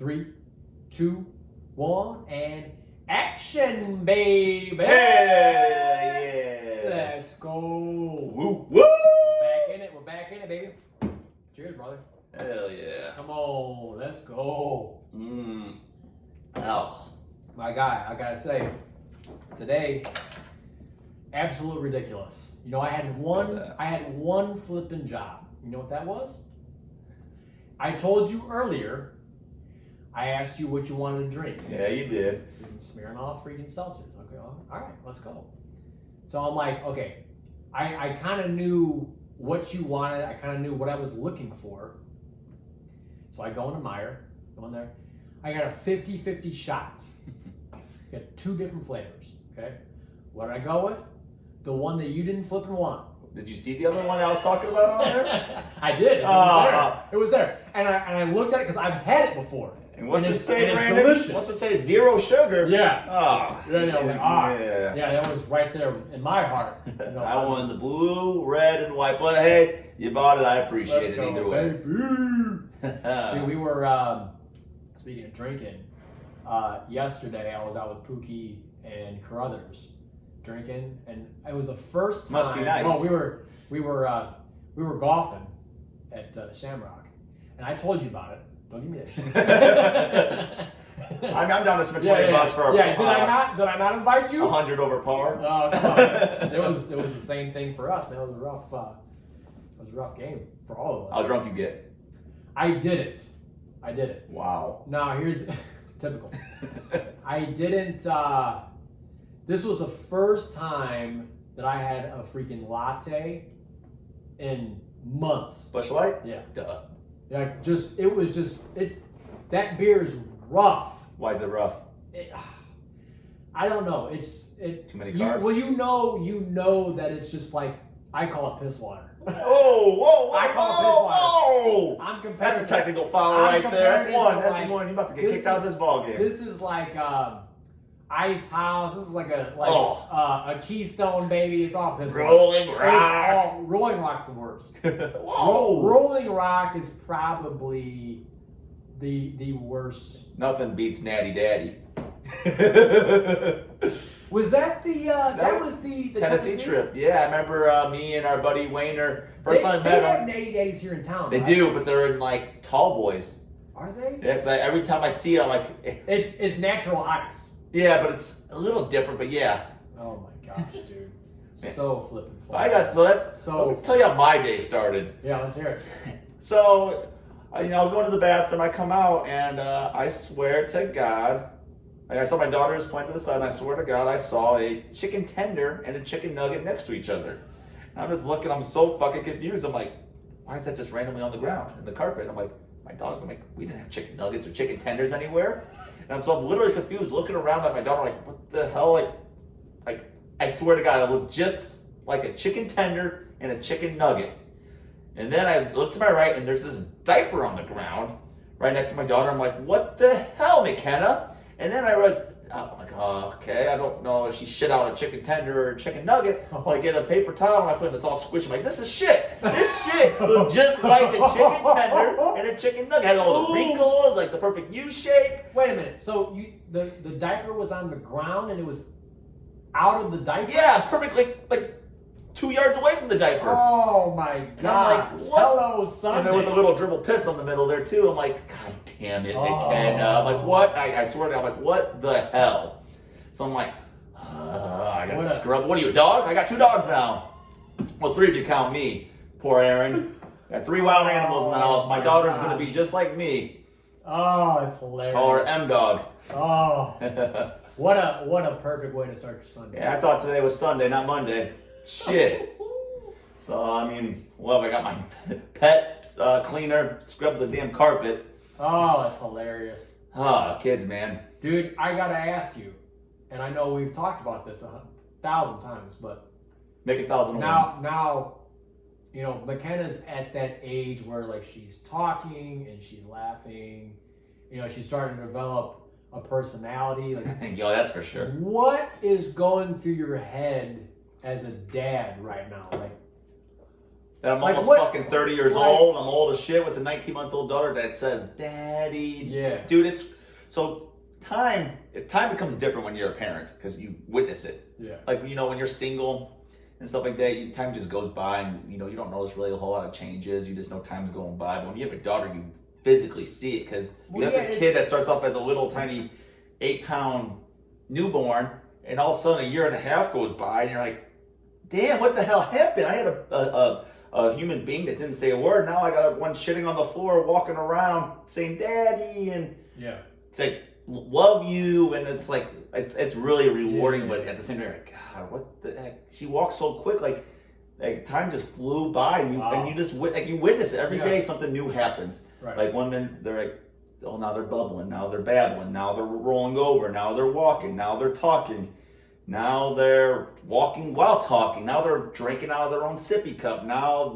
3, 2, 1, and action, baby! Hey, yeah. Let's go. Woo, woo. We're back in it, baby. Cheers, brother. Hell yeah. Come on, let's go. Oh. My guy, I gotta say, today, absolute ridiculous. You know, I had one flipping job. You know what that was? I told you earlier, I asked you what you wanted to drink. Yeah, you did. Freaking Smirnoff, freaking seltzers. Okay, all right, let's go. So I'm like, okay, I kind of knew what you wanted. I kind of knew what I was looking for. So I go into Meyer, go in there. I got a 50-50 shot. Got 2 different flavors, okay? What did I go with? The one that you didn't flip and want. Did you see the other one I was talking about on there? I did. It was there. It was there. And I looked at it because I've had it before. And what's it say, it's Brandon? delicious. What's it say? 0 sugar? Yeah. Oh. Yeah, I was like, yeah. that was right there in my heart. You know, I wanted the blue, red, and white. But hey, you bought it. I appreciate it either way. Dude, we were, speaking of drinking, yesterday I was out with Pookie and Carruthers drinking, and it was the first time. Must be nice. Well, we were golfing at Shamrock, and I told you about it. Don't give me that shit. I'm down to spend $20 for a Did I not invite you? 100 over par. Oh, come on. It was the same thing for us, man. It was a rough game for all of us. How drunk you get? I did it. Wow. Now here's typical. I didn't. This was the first time that I had a freaking latte in months. Busch Light? Yeah. Duh. Like that beer is rough. Why is it rough? I don't know. Too many carbs. Well, you know that it's just like, I call it piss water. Whoa! I call it piss water. Whoa! I'm comparing. That's a technical foul right there. That's one. Like, You're about to get kicked out of this ball game. This is like Ice House. This is like a Keystone, baby. It's all piss water. Rolling Rock. Rolling Rock's the worst. Whoa! Rolling Rock is probably the worst. Nothing beats Natty Daddy. Was that that was the Tennessee trip? Yeah, I remember me and our buddy Wayner first time I met They him. have Natty Daddies here in town. They right? do, but they're in like tall boys. Are they? Yeah, because every time I see it, I'm like, It's natural ice. yeah, but it's a little different. But yeah. Oh my gosh, dude. So flippin' fun. Let me tell you how my day started. Yeah, let's hear it. So, I was going to the bathroom. I come out, and I swear to God, I saw my daughter's pointing to the side, and I swear to God, I saw a chicken tender and a chicken nugget next to each other. And I'm just looking. I'm so fucking confused. I'm like, why is that just randomly on the ground in the carpet? I'm like, I'm like, we didn't have chicken nuggets or chicken tenders anywhere. And I'm literally confused, looking around at my daughter, like, what the hell? Like, I swear to God, it looked just like a chicken tender and a chicken nugget. And then I looked to my right, and there's this diaper on the ground right next to my daughter. I'm like, what the hell, McKenna? And then I realized, I'm like, oh, okay, I don't know if she shit out a chicken tender or a chicken nugget. So I get a paper towel, and I put it, it's all squishy. I'm like, this is shit. This shit looked just like a chicken tender and a chicken nugget. It had all the wrinkles, like the perfect U shape. Wait a minute. So the diaper was on the ground and it was out of the diaper? Yeah, perfectly, like 2 yards away from the diaper. Oh my God. I'm like, what? Hello, Sunday. And then with a little dribble piss on the middle there too. I'm like, God damn it, McKenna. I'm like, what? I swear to God, I'm like, what the hell? So I'm like, I gotta scrub. What are you, a dog? I got 2 dogs now. Well, 3 if you count me. Poor Aaron. Got 3 wild animals in the house. My daughter's gonna be just like me. Oh, it's hilarious. Call her M-Dog. Oh. What a perfect way to start your Sunday. Yeah, I thought today was Sunday, not Monday. Shit. So, I got my pet cleaner, scrubbed the damn carpet. Oh, that's hilarious. Kids, man. Dude, I gotta ask you, and I know we've talked about this 1,000 times, but Make 1,001. now, McKenna's at that age where like she's talking and she's laughing, she's starting to develop a personality. Like, yo, that's for sure. What is going through your head as a dad right now? Like, that I'm Like, almost what- fucking 30 years like- old. I'm old as shit with a 19-month-old daughter that says, "Daddy." Yeah. Dude, it's so time becomes different when you're a parent because you witness it. Yeah. Like, you know, when you're single and stuff like that, time just goes by and, you know, you don't notice really a whole lot of changes. You just know time's going by. But when you have a daughter, you physically see it because you have this kid that starts off as a little tiny 8-pound newborn, and all of a sudden a year and a half goes by and you're like, damn, what the hell happened? I had a human being that didn't say a word. Now I got one shitting on the floor, walking around saying "daddy," and Yeah. it's like, love you, and it's like it's really rewarding. Yeah. But at the same time, like, God, what the heck? She walks so quick, like time just flew by, and you just you witness it every day. Something new happens. Right. Like one minute they're like, oh, now they're bubbling, now they're babbling, now they're rolling over, now they're walking, now they're talking, now they're walking while talking, now they're drinking out of their own sippy cup, now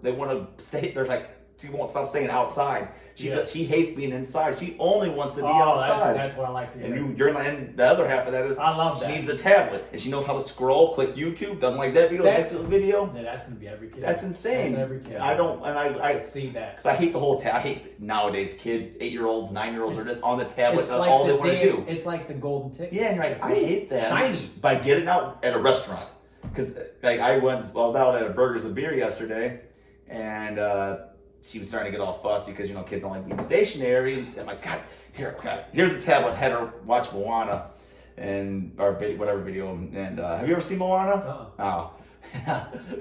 they want to stay. They're like, she won't stop staying outside. She hates being inside. She only wants to be outside. That's what I like to hear. And the other half of that is I love that. She needs the tablet and she knows how to scroll, click YouTube, doesn't like that video, next video. Yeah, that's gonna be every kid. That's insane. That's every kid. I see that. Because I hate the whole I hate nowadays kids, 8-year-olds, 9-year-olds are just on the tablet. It's That's like all they want to do. It's like the golden ticket. Yeah, and you're like, I hate that. Shiny. But I get it out at a restaurant. Because like I was out at a Burgers and Beer yesterday, and she was starting to get all fussy because, you know, kids don't like being stationary. I'm like, God, here's the tablet. Had her watch Moana or whatever video. And have you ever seen Moana? Oh.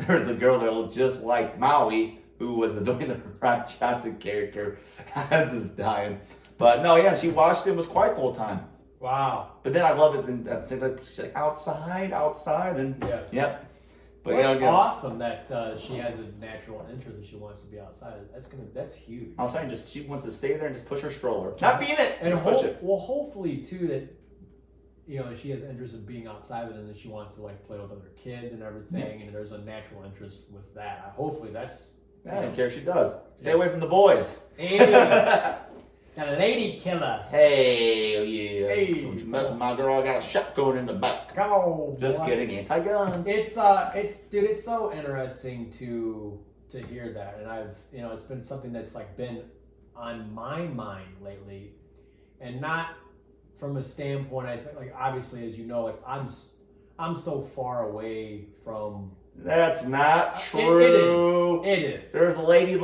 There's a girl that looked just like Maui, who was doing the Ron Johnson character. I was just dying. But no, yeah, she watched it and was quiet the whole time. Wow. But then I love it. And she's like, outside. And yep. But Well, it's awesome that she has a natural interest and she wants to be outside. That's huge. I'm saying, she wants to stay there and just push her stroller, not be in it. And push it. Well, hopefully too that, you know, she has interest in being outside and that she wants to like play with other kids and everything, and there's a natural interest with that. Hopefully that's. I don't care if she does. Stay away from the boys. Hey, the lady killer. Hey, yeah. Hey, don't you mess with my girl? I got a shotgun in the back. Come on. Just kidding, anti-gun. It's so interesting to hear that, and it's been something that's like been on my mind lately, and not from a standpoint. I say, like, obviously, as you know, like I'm so far away from. That's not true. It is. There's a lady.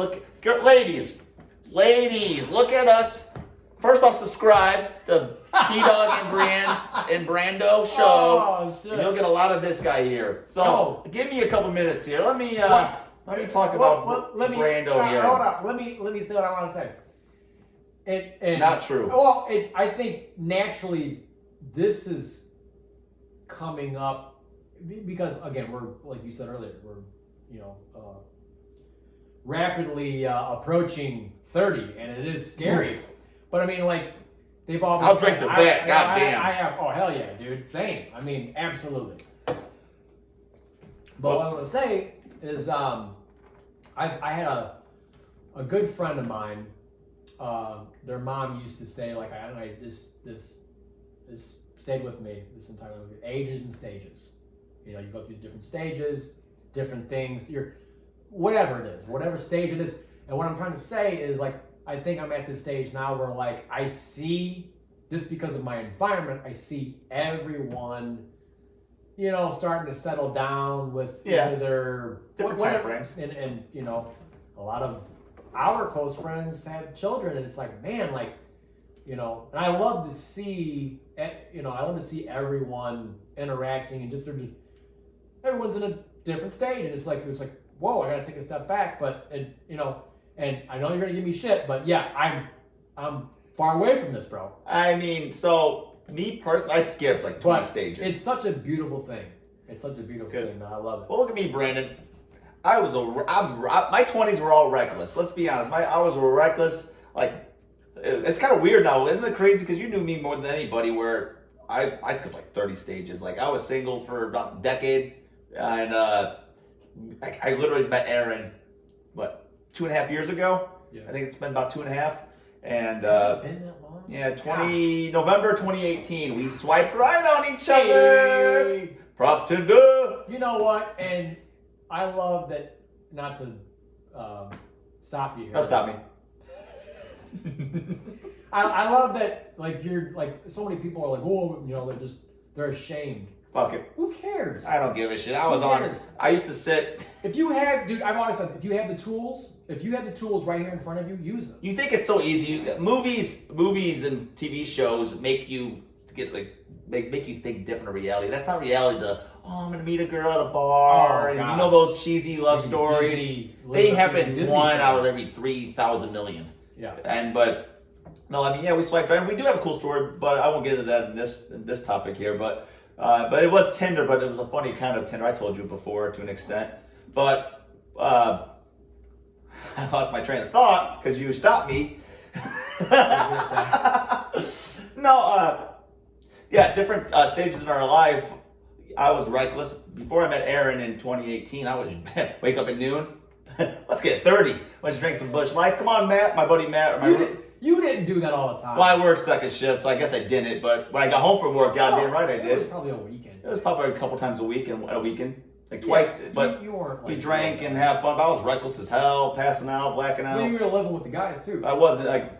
Ladies, look at us. First off, subscribe to Pdawg and Brando show. Oh, shit. And you'll get a lot of this guy here. So give me a couple minutes here. Let me talk about Brando here. Hold up. Let me say what I want to say. It's not true. Well, I think naturally this is coming up because, again, we're, like you said earlier, we're, rapidly approaching 30, and it is scary. But I mean, like, they've always. I'll drink the vet. Goddamn. I have. Oh hell yeah, dude. Same. I mean, absolutely. But what I want to say is, I had a good friend of mine. Their mom used to say, like, this stayed with me this entire life. Ages and stages. You know, you go through different stages, different things. Whatever it is, whatever stage it is. And what I'm trying to say is, like, I think I'm at this stage now where, like, I see, just because of my environment, I see everyone, starting to settle down with their different time frames. And a lot of our close friends have children, and it's like, man, like, and I love to see, everyone interacting, and just everyone's in a different stage, and it's like, whoa, I gotta take a step back, and I know you're gonna give me shit, but yeah, I'm far away from this, bro. I mean, so me personally, I skipped like 20 stages. It's such a beautiful thing. It's such a beautiful thing, man. I love it. Well, look at me, Brandon. My 20s were all reckless. Let's be honest. I was reckless. Like, it's kind of weird now, isn't it crazy? Because you knew me more than anybody. Where I skipped like 30 stages. Like, I was single for about a decade, and I literally met Aaron, 2.5 years ago? Yeah. I think it's been about 2.5. And has it been that long? Yeah, November 2018. We swiped right on each other. Props to Tinder. You know what? And I love that not to stop you here. Don't stop me. I love that, like, you're like, so many people are like, oh, you know, they're ashamed. Fuck it. Who cares? I don't give a shit. I used to sit. If you have, dude, I've always said, if you have the tools right here in front of you, use them. You think it's so easy? Movies and TV shows make you get make you think different of reality. That's not reality. I'm gonna meet a girl at a bar, and you know those cheesy love stories. They happen one out of every 3,000 million. Yeah. But no, I mean, yeah, we swiped right. We do have a cool story, but I won't get into that in this topic here. But it was Tinder, but it was a funny kind of Tinder. I told you before to an extent, but I lost my train of thought because you stopped me. No, yeah, different stages in our life. I was reckless. Before I met Aaron in 2018, I would wake up at noon. Let's get 30. Let's drink some Busch Lights. Come on, Matt, my buddy Matt. You didn't do that all the time. Well, I worked second shift, so I guess I didn't. But when I got home from work, goddamn right I did. It was probably a weekend. It was probably a couple times a week and a weekend, like twice. But you weren't. Like, we drank and had fun. But I was reckless as hell, passing out, blacking out. Yeah, you were living with the guys too. I wasn't like,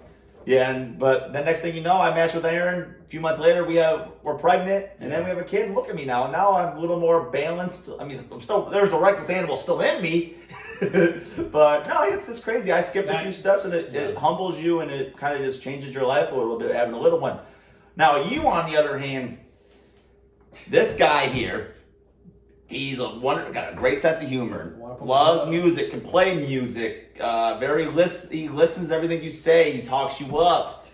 yeah. But the next thing you know, I matched with Aaron. A few months later, we're pregnant, and then we have a kid. And look at me now. Now I'm a little more balanced. I mean, there's a reckless animal still in me. But no, it's just crazy. I skipped a few steps, and it humbles you, and it kind of just changes your life a little bit having a little one. Now you, on the other hand, this guy here, he's got a great sense of humor, loves music, can play music, he listens to everything you say, he talks you up.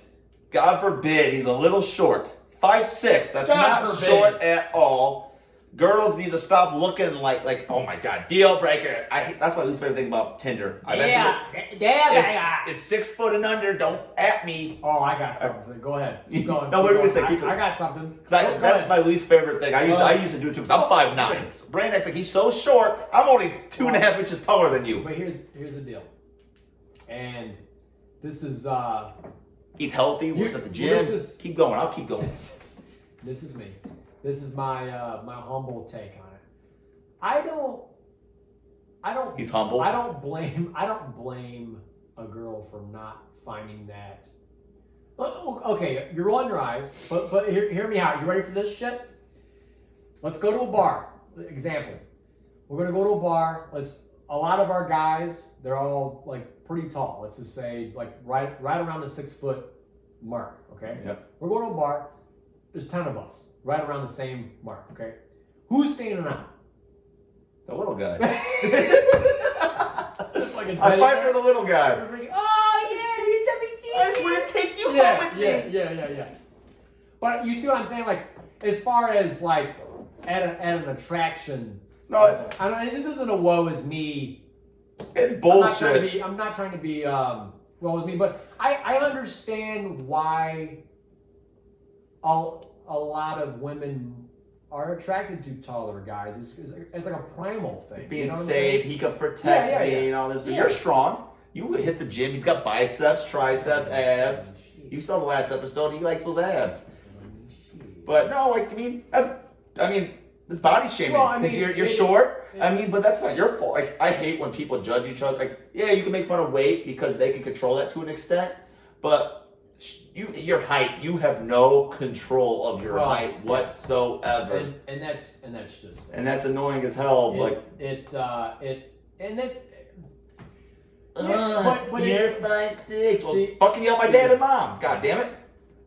God forbid, he's a little short, 5'6". That's not short at all. Girls need to stop looking like oh my god, deal breaker. That's my least favorite thing about Tinder. It's 6 foot and under. Don't at me. Oh, I got something. Go ahead. Keep going. No, what were you gonna say? I got something. That's my least favorite thing. I used to do it too because I'm 5'9". Brandon's like, he's so short. I'm only 2.5 inches taller than you. But here's the deal. And this is he's healthy. Works at the gym. Keep going. I'll keep going. This is me. This is my my humble take on it. I don't. He's humble. I don't blame a girl for not finding that. Okay, you're rolling your eyes, but hear me out. You ready for this shit? Let's go to a bar. Example. We're gonna go to a bar. A lot of our guys, they're all like pretty tall. Let's just say like right around the 6 foot mark. Okay. Yep. We're going to a bar. There's 10 of us, right around the same mark, okay? Who's standing out? The little guy. Like a I fight for the little guy. Oh, yeah, you tell me, I just want to take you home with me. Yeah. But you see what I'm saying? Like, as far as, like, at an attraction. No, this isn't a woe is me. It's bullshit. I'm not trying to be woe is me, but I understand why a lot of women are attracted to taller guys. It's like a primal thing. Being you know safe, he can protect me and all this. But you're strong. You hit the gym. He's got biceps, triceps, abs. You saw the last episode. He likes those abs. But no, it's body shaming because you're short. But that's not your fault. Like, I hate when people judge each other. Like, yeah, you can make fun of weight because they can control that to an extent, but your height, you have no control of your height whatsoever. And that's just. And that's annoying as hell. But you're 5'6". Well, fucking yell at my dad and mom. God damn it.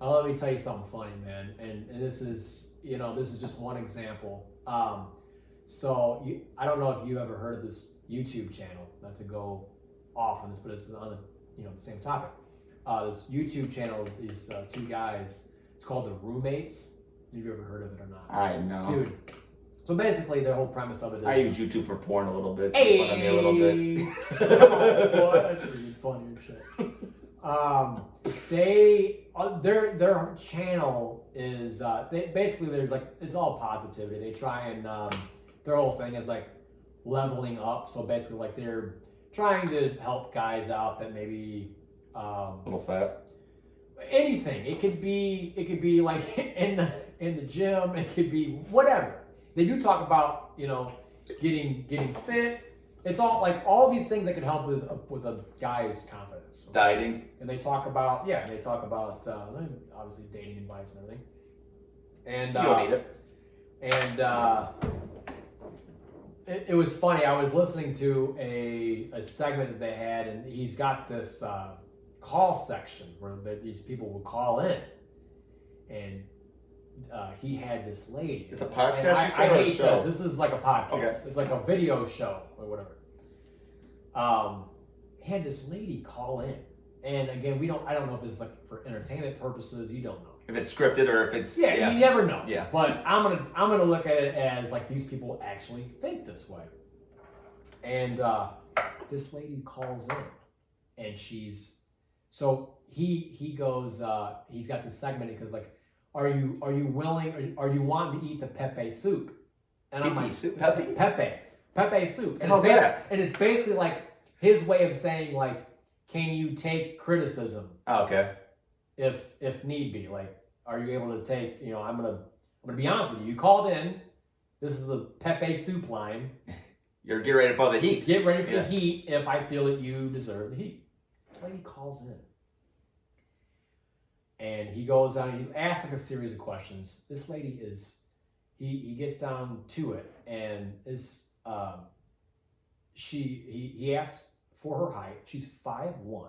Let me tell you something funny, man. And this is just one example. So I don't know if you ever heard of this YouTube channel. Not to go off on this, but it's on the same topic. This YouTube channel, these two guys, it's called The Roommates. Have you ever heard of it or not? I know. Dude. So basically, their whole premise of it is... I use YouTube for porn a little bit. Hey! Fun of me a little bit. Come on, boy. That's pretty funny and shit. Their channel is... it's all positivity. They try and... their whole thing is like leveling up. So basically, like they're trying to help guys out that maybe... a little fat. Anything. It could be like in the gym. It could be whatever. They do talk about getting fit, It's all like all these things that could help with a guy's confidence. Dieting. And they talk about obviously dating advice and everything. And You don't need it. And it was funny. I was listening to a segment that they had, and he's got this call section where these people will call in, and he had this lady. It's a podcast. And I or a hate show? this is like a podcast. Okay. It's like a video show or whatever. He had this lady call in, and again, I don't know if it's like for entertainment purposes. You don't know if it's scripted or if it's you never know. Yeah. But I'm gonna look at it as like these people actually think this way. And this lady calls in, and so he goes. He's got this segment. He goes like, "Are you willing? Are you wanting to eat the Pepe soup?" And I'm like, soup? Pepe soup. And How's that? And it's basically like his way of saying like, can you take criticism? Oh, okay. If need be, like, are you able to take? I'm gonna be honest with you. You called in. This is the Pepe soup line. You're get ready for the heat. Get ready for the heat if I feel that you deserve the heat. The lady calls in. And he goes on, he asks like a series of questions. This lady he gets down to it, and he asks for her height. She's 5'1".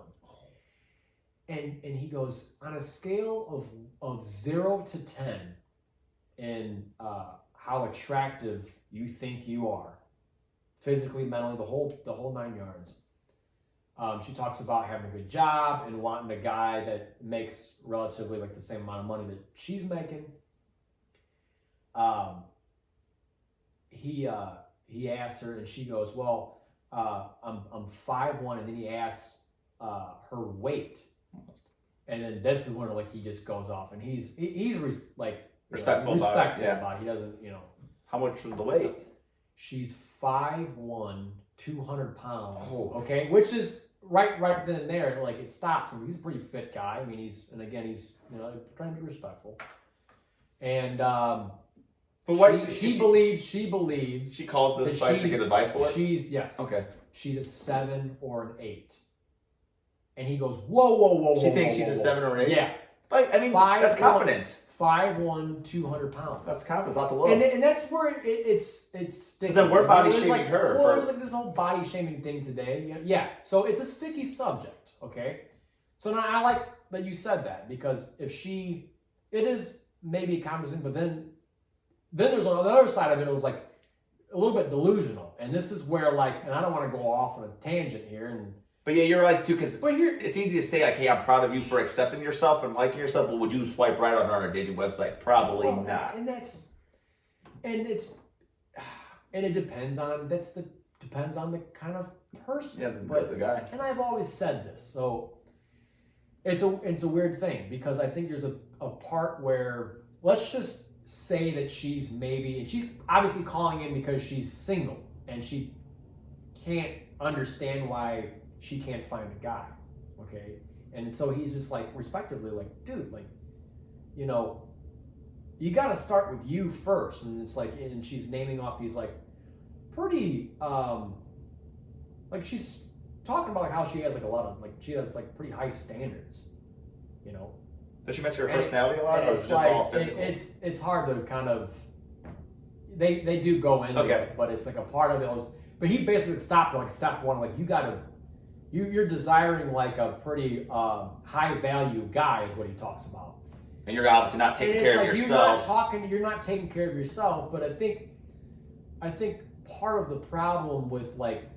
And he goes, on a scale of 0 to 10 in how attractive you think you are, physically, mentally, the whole 9 yards. She talks about having a good job and wanting a guy that makes relatively like the same amount of money that she's making. He asks her, and she goes, "Well, I'm 5'1", and then he asks her weight, and then this is when like he just goes off, and he's respectful about it. About it. He doesn't, How much was the weight? She's 5'1", 200 pounds. Oh. Okay, which is right then and there. Like it stops him. He's a pretty fit guy. I mean, he's trying to be respectful. And she believes She calls this site to get advice for it. Yes. Okay. She's a 7 or an 8. And he goes, whoa. She thinks she's a 7 or an 8. Yeah. But I mean, that's confidence. 5'1", 200 pounds. That's confidence, not the low. And that's where it's sticky. Then we're body There's shaming her. Well, there's like this whole body shaming thing today. Yeah. So it's a sticky subject. Okay. So now I like that you said that, because it is maybe a conversation, but then there's on the other side of it. It was like a little bit delusional, and this is where and I don't want to go off on a tangent here. But yeah, you're right too, because it's easy to say like, "Hey, I'm proud of you for accepting yourself and liking yourself." But would you swipe right on our dating website? Probably not. And it depends on the kind of person. Yeah, the guy. And I've always said this, so it's a weird thing, because I think there's a part where, let's just say that she's obviously calling in because she's single and she can't understand why she can't find a guy, okay? And so he's just like, respectively, like, dude, like, you got to start with you first. And it's like, and she's naming off these like pretty, like she's talking about like how she has like a lot of, like she has like pretty high standards, Does she mention her personality a lot, or is it just like, all physical? It's hard to kind of, they do go into it, but it's like a part of it. But he basically stopped one, like, you're desiring like a pretty high value guy is what he talks about. And you're obviously not taking care of yourself. You're not taking care of yourself. But I think part of the problem with like,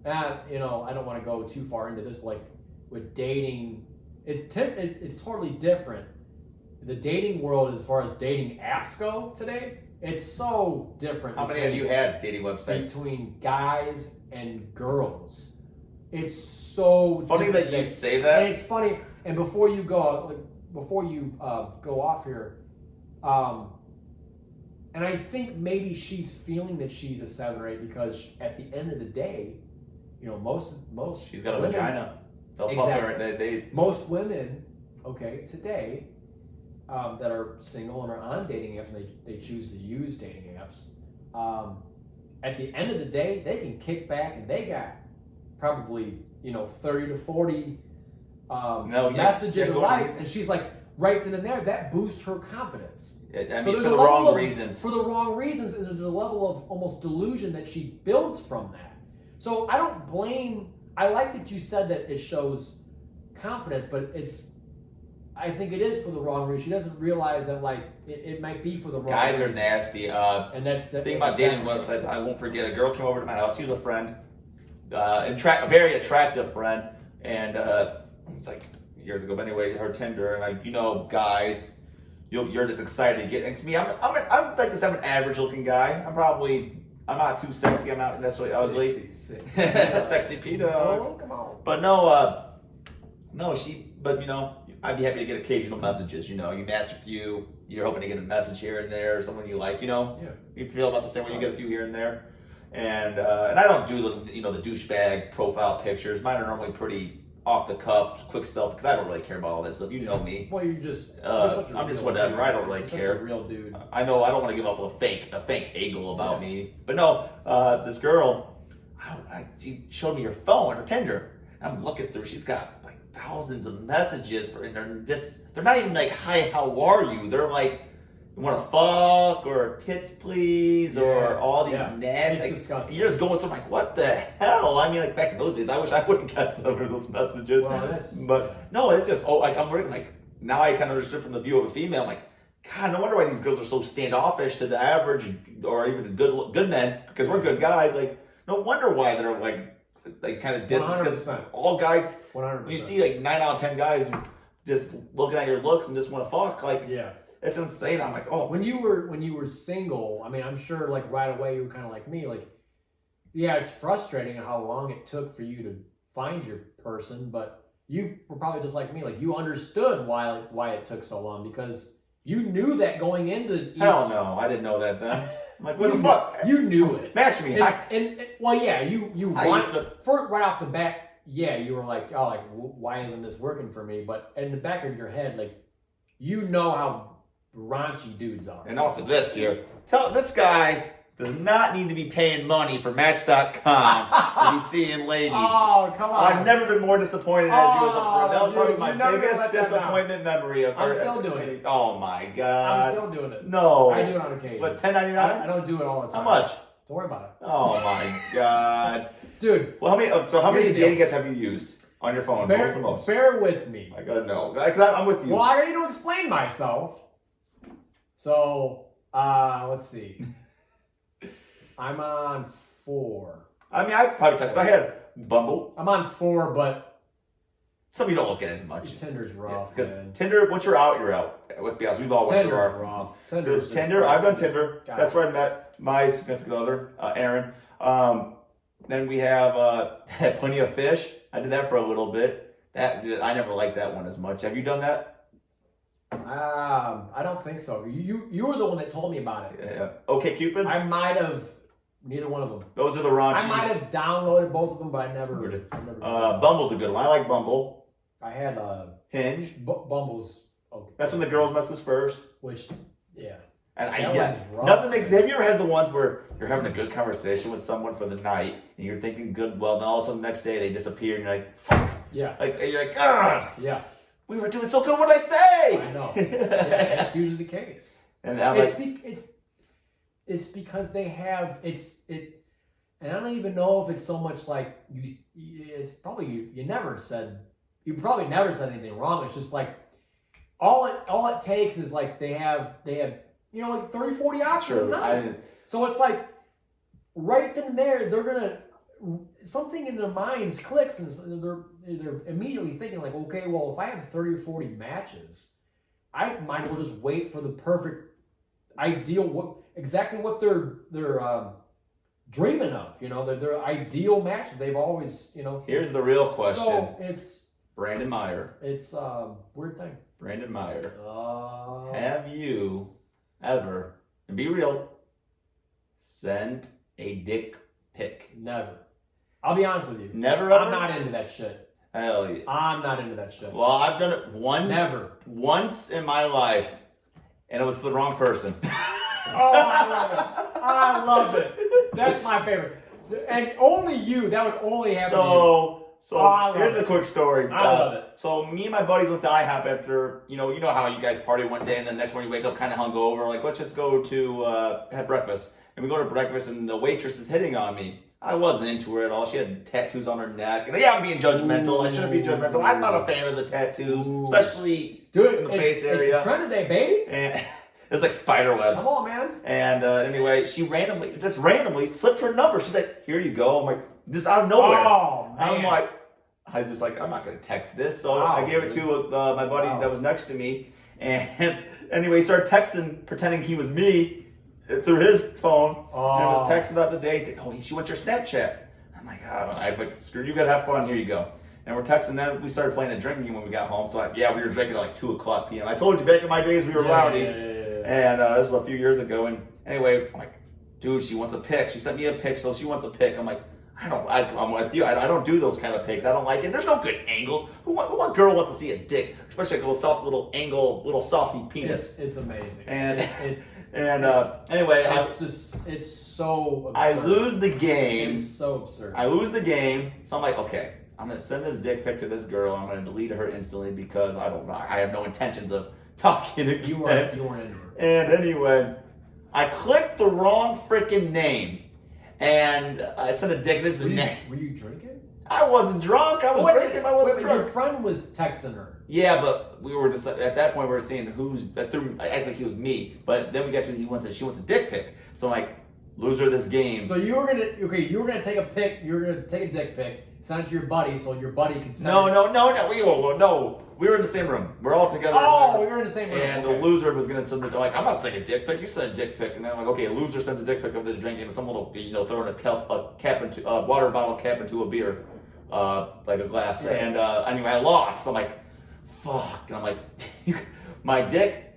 I don't want to go too far into this, but like with dating, it's totally different. The dating world, as far as dating apps go today, it's so different. How many have you had dating websites? Between guys and girls. It's so funny that you say that. And it's funny. And before you go off here, and I think maybe she's feeling that she's a 7 or 8 because at the end of the day, most she's got a women, vagina. They'll exactly. fuck her. Most women, today, that are single and are on dating apps and they choose to use dating apps, at the end of the day, they can kick back and they got probably 30 to 40 messages or likes, and she's like right then and there. That boosts her confidence. I mean, for the wrong reasons. For the wrong reasons, and there's a level of almost delusion that she builds from that. So I don't blame. I like that you said that it shows confidence, but I think it is for the wrong reason. She doesn't realize that it might be for the wrong Guys reasons. are nasty. And that's the thing about dating websites. I won't forget. A girl came over to my house. She was a friend, a very attractive friend, and it's like years ago. But anyway, her Tinder, and guys, you're just excited to get into me. I'm like this. I'm an average-looking guy. I'm not too sexy. I'm not necessarily ugly. Sexy Pdawg. Oh, come on. But I'd be happy to get occasional messages. You match a few. You're hoping to get a message here and there, someone you like. You feel about the same way. You get a few here and there, and I don't do the douchebag profile pictures. Mine are normally pretty off the cuff, quick stuff, because I don't really care about all this stuff. You know me. Well, you're just. I'm just whatever. Dude. I don't really care. Such a real dude. I know. I don't want to give up a fake angle about me. But no, this girl, she showed me her phone, her Tinder. I'm looking through. She's got like thousands of messages, and they're not even like, "Hi, how are you?" They're like, "You want to fuck?" or "Tits, please," or all these nasty. It's disgusting. You're just going through like, what the hell? I mean, like back in those days, I wish I would have got some of those messages. Well, no, it's just I'm working like now. I kind of understood from the view of a female. I'm like, God, no wonder why these girls are so standoffish to the average or even the good men, because we're good guys. Like, no wonder why they're like kind of distant. Because all guys, 100%. when you see like 9 out of 10 guys just looking at your looks and just want to fuck, like, it's insane. I'm like, oh. When you were single, I mean, I'm sure like right away you were kind of like me, like, yeah, it's frustrating how long it took for you to find your person, but you were probably just like me, like you understood why it took so long, because you knew that going into Hell no, I didn't know that then. I'm like, what the fuck? You knew it. Match me. You right off the bat, you were like, oh, like why isn't this working for me? But in the back of your head, like you know how raunchy dudes are. And off of this here, this guy does not need to be paying money for Match.com to be seeing ladies. Oh, come on. I've never been more disappointed as you as a friend. That was probably my never biggest disappointment memory of her. I'm still doing it. Oh my God. I'm still doing it. No. I do it on occasion. But $10.99? I don't do it all the time. How much? Don't worry about it. Oh my God. Dude. Well, how many dating apps have you used on your phone? Most the most. Bear with me. I gotta know. Because I'm with you. Well, I need to explain myself. So, let's see. I'm on 4. I mean, I probably text. I had Bumble. I'm on 4, but some of you don't look at it as much. Tinder's rough. Because Tinder, once you're out, you're out. Let's be honest, we've all went through our rough. Tinder. I've done Tinder. That's where I met my significant other, Aaron. Then we have Plenty of Fish. I did that for a little bit. I never liked that one as much. Have you done that? I don't think so. You were the one that told me about it. Yeah. Okay, Cupid. I might have. Neither one of them. Those are the raunchy. I might have downloaded both of them, but I never did. Bumble's a good one. I like Bumble. I had Hinge. Bumble's okay. That's when the girls message first. Which, yeah. And rough, nothing makes. Have you ever had the ones where you're having a good conversation with someone for the night and you're thinking good, well, then all of a sudden the next day they disappear and you're like, fuck. Yeah. You're like, God. Yeah. We were doing so good. What did I say? I know. Yeah, that's usually the case. And it's because they have and I don't even know if it's so much like it's probably you probably never said anything wrong. It's just like all it takes is like they have like 30, 40 options a night. So it's like right then and there they're gonna something in their minds clicks and they're immediately thinking like, okay, well, if I have 30 or 40 matches, I might as well just wait for the perfect ideal exactly what they're dreaming of, their ideal match they've always, Here's the real question. So it's Brandon Meyer. It's weird thing. Brandon Meyer. Have you ever, and be real, sent a dick pic? Never. I'll be honest with you. Never ever? I'm not into that shit. Hell yeah. I'm not into that shit. Well, I've done it once in my life, and it was the wrong person. Oh, I love it. That's my favorite. And only you. That would only happen to you. So here's a quick story. I love it. So me and my buddies went to IHOP after, you know how you guys party one day and then the next morning you wake up kind of hungover. Like, let's just go to have breakfast. And we go to breakfast and the waitress is hitting on me. I wasn't into her at all. She had tattoos on her neck. And yeah, I'm being judgmental. I shouldn't be judgmental. I'm not a fan of the tattoos, especially in the face area. It's trend today, baby. And it's like spider webs. Come on, man. And anyway, she just randomly slipped her number. She's like, here you go. I'm like, this out of nowhere. Oh, man. I'm like, I'm not going to text this. So I gave it to my buddy that was next to me. And anyway, he started texting, pretending he was me through his phone. And it was texting about the day. He's like, oh, she wants your Snapchat. I'm like, I'm like, screw you, got to have fun. Here you go. And we're texting. Then we started playing a drinking game when we got home. So we were drinking at like 2 o'clock p.m. I told you back in my days we were rowdy. And this was a few years ago. And anyway, I'm like, dude, she wants a pic. She sent me a pic, so she wants a pic. I'm like, I'm with you. I don't do those kind of pics. I don't like it. There's no good angles. What girl wants to see a dick, especially like a little soft, little softy penis? It's amazing. And anyway, it's so absurd. I lose the game. It's so absurd. I lose the game. So I'm like, okay, I'm gonna send this dick pic to this girl. I'm gonna delete her instantly because I have no intentions of talking again. You weren't into her. And anyway, I clicked the wrong freaking name. And I sent a dick. This is the next. Were you drinking? I wasn't drunk. I was drinking. I wasn't drunk. Your friend was texting her. Yeah, but we were just at that point. We were seeing I act like he was me. But then we got to she wants a dick pic. So I'm like, loser this game. So you were gonna take a pic. You were gonna take a dick pic, send it to your buddy, so your buddy can send. No. We were in the same room. We're all together. Oh, we were in the same room. And the loser was gonna send like, I'm not sending a dick pic. You send a dick pic, and then I'm like, okay, a loser sends a dick pic of this drink, and someone will throwing a water bottle cap into a beer, like a glass. Yeah. And anyway, I lost. So I'm like, fuck. And I'm like, my dick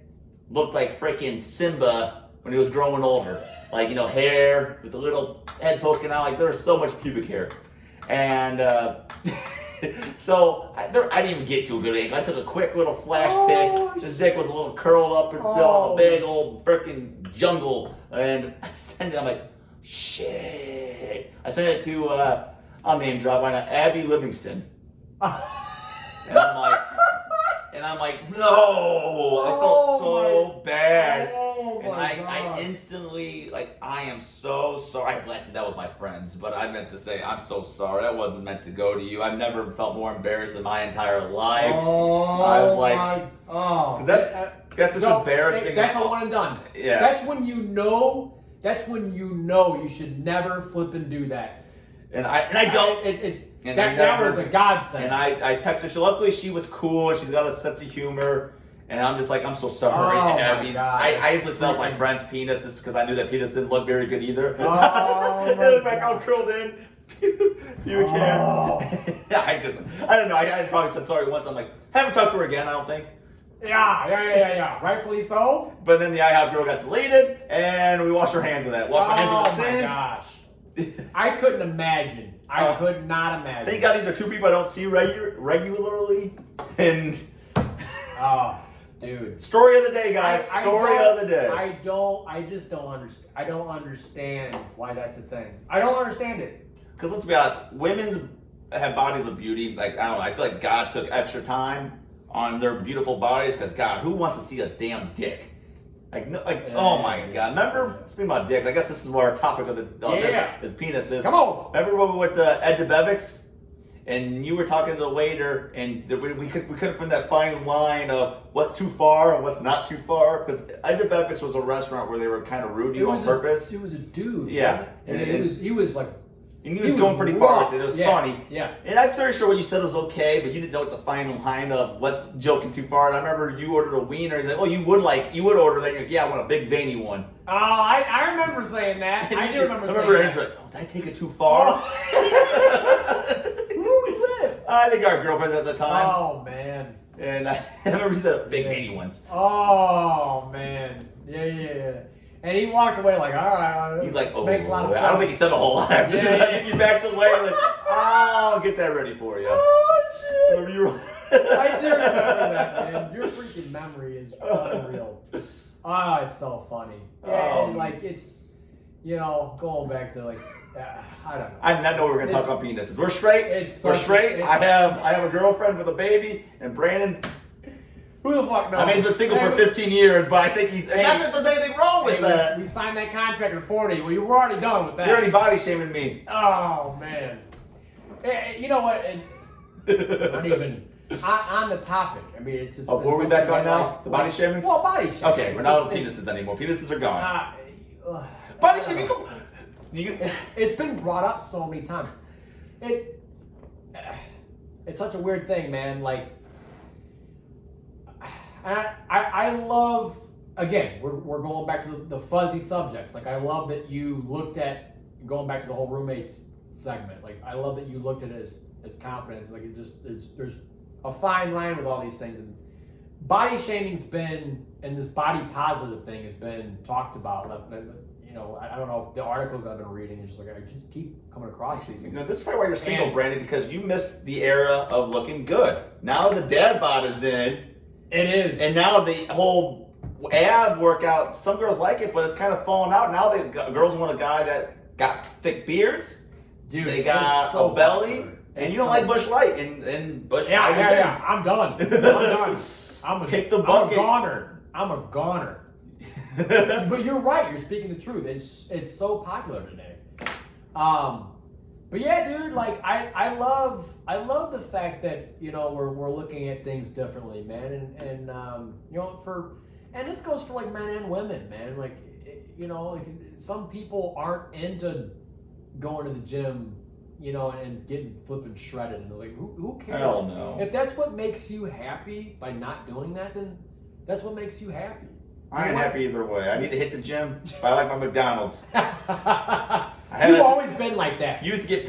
looked like freaking Simba when he was growing older, like hair with the little head poking out. Like there was so much pubic hair, and. So I didn't even get to a good angle. I took a quick little flash pic. His dick was a little curled up and a big old freaking jungle. And I sent it. I'm like, shit. I sent it to I'll name drop. Why not? Abby Livingston. And I'm like, no. I felt so bad. And I instantly, I am so sorry. I blasted that with my friends, but I meant to say, I'm so sorry. That wasn't meant to go to you. I've never felt more embarrassed in my entire life. I was like, because that's just embarrassing. That's a one and done. Yeah. That's when you know you should never flip and do that. And I don't. That was a godsend. And I texted her. Luckily, she was cool. She's got a sense of humor. And I'm just like, I'm so sorry. I just smelled my friend's penis because I knew that penis didn't look very good either. It was like all curled in. Pubic hair. I don't know. I probably said sorry once. I'm like, haven't talked to her again, I don't think. Yeah. Rightfully so. But then the IHOP girl got deleted, and we washed our hands of that. Washed our hands of the sins. Oh my gosh. I couldn't imagine. I could not imagine. Thank God these are two people I don't see regularly. And dude. Story of the day, guys. Story of the day. I just don't understand. I don't understand why that's a thing. I don't understand it. Because let's be honest, women have bodies of beauty. Like, I don't know, I feel like God took extra time on their beautiful bodies because, God, who wants to see a damn dick? Oh my God. Remember, speaking about dicks, I guess this is where our topic of this is penises. Come on. Remember when we went to Ed DeBevick's? And you were talking to the waiter, and we couldn't find that fine line of what's too far and what's not too far. Because Ed DeBevick's was a restaurant where they were kind of rude to you on purpose. It was a dude. Yeah. And he was like... And he was going pretty far with it. It was funny. Yeah. And I'm pretty sure what you said was okay, but you didn't know what the fine line of what's joking too far. And I remember you ordered a wiener. He's like, oh, you would order that. You're like, yeah, I want a big veiny one. Oh, I remember saying that. I do remember saying that. Like, oh, did I take it too far? Where we live? I think our girlfriend at the time. Oh, man. And I remember he said big veiny ones. Oh, man. Yeah. And he walked away like, all right. He's like, oh, makes a lot of sense. I don't think he said a whole lot. Yeah. You backed away like, I'll get that ready for you. Oh, shit. Remember you were... I do remember that, man. Your freaking memory is unreal. Oh, it's so funny. Yeah, you know, going back to like, I don't know. I did not know we were going to talk about penises. We're straight. We're straight. I have a girlfriend with a baby, and Brandon. Who the fuck knows? I mean, he's been single for 15 years, but I think he's. Not that there's anything wrong with that. We signed that contract at 40. Well, you were already done with that. You're already body shaming me. Oh man. You know what? Not even on the topic. I mean, it's just. Oh, where are we back on now? The body shaming? Well, body shaming. Okay, we're not on penises anymore. Penises are gone. Body shaming. It's been brought up so many times. It's such a weird thing, man. Like. I love, again, we're going back to the fuzzy subjects. Like, I love that you looked at, going back to the whole roommates segment, like, I love that you looked at it as confidence. Like, it just, there's a fine line with all these things. And body shaming's been, and this body positive thing has been talked about. You know, I don't know, the articles I've been reading, it's just like, I just keep coming across these things. You know, this is probably why you're single, Brandon, because you missed the era of looking good. Now the dad bod is in. It is. And now the whole ab workout, some girls like it, but it's kind of falling out. Now girls want a guy that got thick beards. Dude, they got a belly. And you don't like Bush Light. And Bush Light Yeah. I'm done. Kick the bucket. I'm a goner. But you're right. You're speaking the truth. It's so popular today. But yeah, dude, like I love the fact that, you know, we're looking at things differently, man, and you know, and this goes for like men and women, man. Like, you know, like some people aren't into going to the gym, you know, and getting flipping shredded, and like who cares? Hell no. If that's what makes you happy by not doing that, then that's what makes you happy. I ain't happy either way. I need to hit the gym, but I like my McDonald's. You've always been like that. You used to get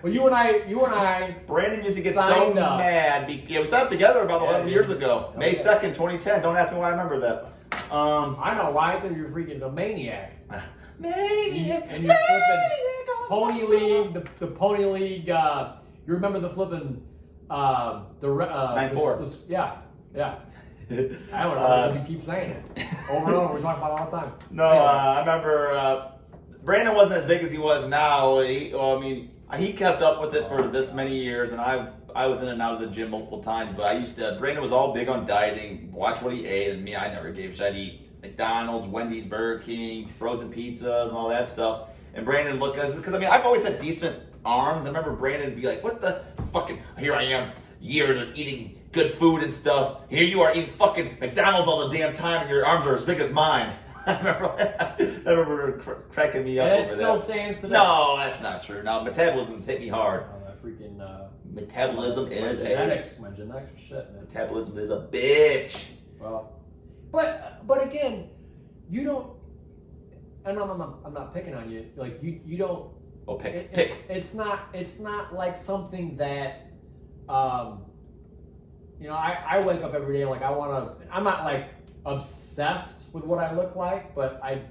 well, you and I. Brandon used to get so mad. We signed up together about 11 years ago. May 2nd, 2010. Don't ask me why I remember that. I know why, because you're freaking a maniac. Maniac. And you're flipping Pony League, the Pony League. You remember the flipping 9-4. Yeah. I don't know because you keep saying it over and over. We talk about it all the time. No, anyway. I remember Brandon wasn't as big as he was now. He kept up with it for this many years, and I was in and out of the gym multiple times. But Brandon was all big on dieting, watch what he ate, and me, I never gave a shit. I'd eat McDonald's, Wendy's, Burger King, frozen pizzas, and all that stuff. And Brandon looked, because I've always had decent arms. I remember Brandon be like, "What the fucking? Here I am, years of eating good food and stuff. Here you are eating fucking McDonald's all the damn time, and your arms are as big as mine." I remember cracking me up and over it still that. stands today. No, that's not true. No, metabolism's hit me hard. Oh, that freaking metabolism is my genetics are shit, man. Metabolism is a bitch. Well, but again, you don't. And I'm not picking on you. Like you don't. Oh, pick. It's not like something that. You know, I wake up every day like I'm not like obsessed with what I look like, but I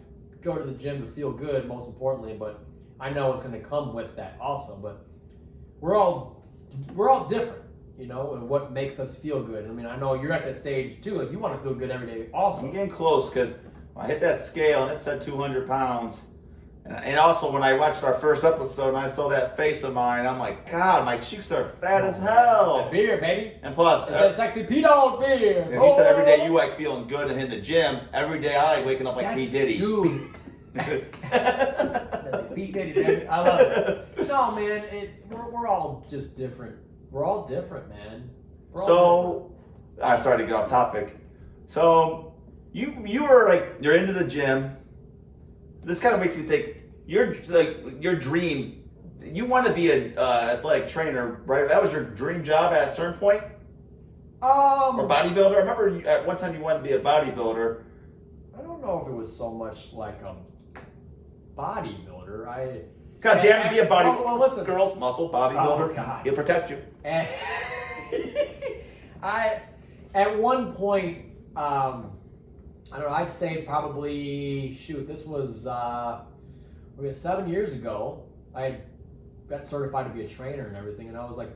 go to the gym to feel good, most importantly, but I know it's going to come with that also. But we're all different, you know, and what makes us feel good. I mean, I know you're at that stage too. Like, you want to feel good every day also. I'm getting close, because I hit that scale and it said 200 pounds. And also, when I watched our first episode and I saw that face of mine, I'm like, God, my cheeks are fat as hell. It's that beer, baby. And plus, it's that sexy Pdawg beer. And you said every day you like feeling good and in the gym. Every day I like waking up like P. Diddy. Dude. P. Diddy, baby. I love it. No, man, we're all just different. We're all different, man. Sorry to get off topic. So, you were like, you're into the gym. This kind of makes me think, your dreams, you want to be an athletic trainer, right? That was your dream job at a certain point? Or bodybuilder? I remember at one time you wanted to be a bodybuilder. I don't know if it was so much like a bodybuilder. God damn it, be a bodybuilder. Well, listen. Girls, muscle, bodybuilder. Oh, God. He'll protect you. And at one point, I don't know, I'd say probably, this was 7 years ago. I got certified to be a trainer and everything, and I was like,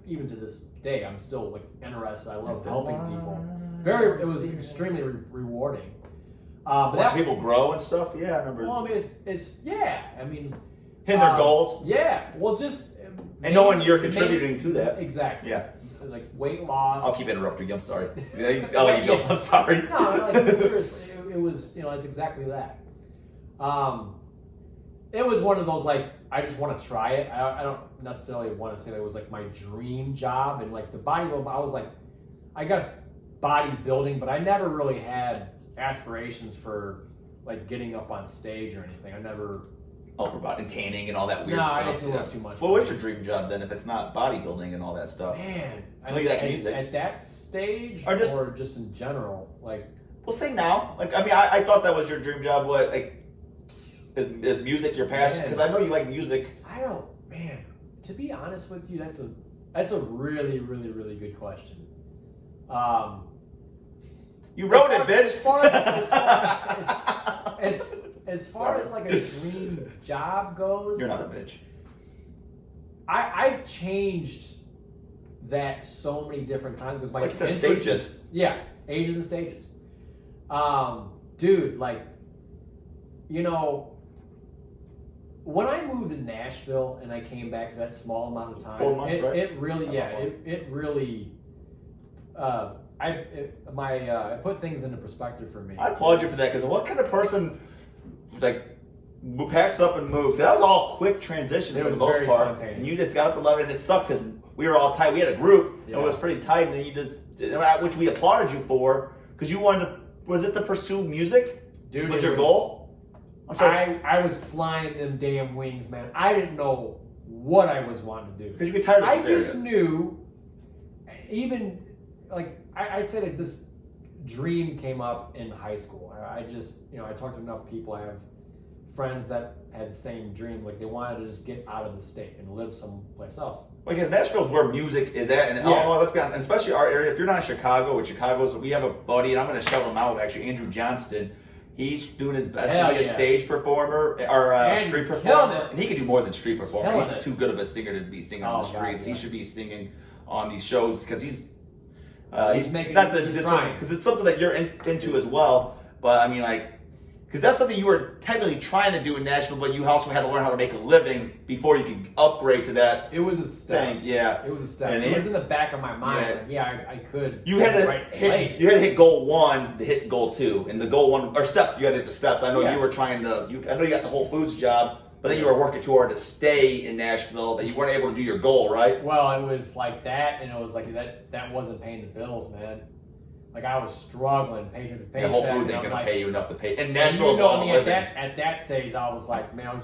even to this day, I'm still like interested. I love helping people. It was extremely rewarding. But watch people grow and stuff. Yeah, I remember. Well, I mean, it's yeah. I mean, hitting their goals. Yeah. Well, just and knowing you're contributing to that. Exactly. Yeah. Like weight loss. I'll keep interrupting you. I'm sorry. I'll let you go. I'm sorry. No, like seriously, it was it's exactly that. It was one of those like I just want to try it. I don't necessarily want to say that it was like my dream job and like the bodybuilding. I was like, I guess bodybuilding, but I never really had aspirations for like getting up on stage or anything. I never. Oh, for about tanning and all that weird no, stuff. I used to look too much. What was your dream job then if it's not bodybuilding and all that stuff? Man, I know you like music. At that stage or just in general, like. Well, say now. Like, I mean, I thought that was your dream job. What, like, is music your passion? Because I know you like music. I don't, man. To be honest with you, that's a really, really, really good question. You wrote it, bitch. As far as like a dream job goes, you're not a bitch. I've changed that so many different times because my like you said, stages. Yeah, ages and stages. Dude, like, when I moved to Nashville and I came back for that small amount of time, 4 months, right? It really, it really, it put things into perspective for me. I applaud you for that because what kind of person like packs up and moves? That was all quick transition for the most part, and you just got up and left, and it sucked because we were all tight. We had a group, and it was pretty tight, and then you just, which we applauded you for because you wanted to. Was it to pursue music? Dude, was your goal? I'm sorry. I was flying them damn wings, man. I didn't know what I was wanting to do. Because you get tired of this I just knew, even, like, I'd say that this dream came up in high school. I just, I talked to enough people. I have friends that had the same dream. Like, they wanted to just get out of the state and live someplace else. Because Nashville's where music is at, and let's be honest, and especially our area. If you're not in Chicago, we have a buddy, and I'm going to shout him out, actually, Andrew Johnston. He's doing his best to be a stage performer or street performer, and he can do more than street performer. He's too good of a singer to be singing on the streets. He should be singing on these shows because he's making because it's something that you're into as well. But I mean, like. Because that's something you were technically trying to do in Nashville, but you also had to learn how to make a living before you could upgrade to that. It was a step. Thing. Yeah, it was a step. It was in the back of my mind. I could. You had to hit goal 1 to hit goal 2, and the goal 1 or step. You had to hit the steps. I know you were trying to. I know you got the Whole Foods job, but then you were working too hard to stay in Nashville that you weren't able to do your goal, right? Well, it was like that, and it was like that wasn't paying the bills, man. Like I was struggling, paycheck to paycheck. Whole Foods ain't gonna pay you enough to pay. And Nashville's all me at that stage, I was like, man,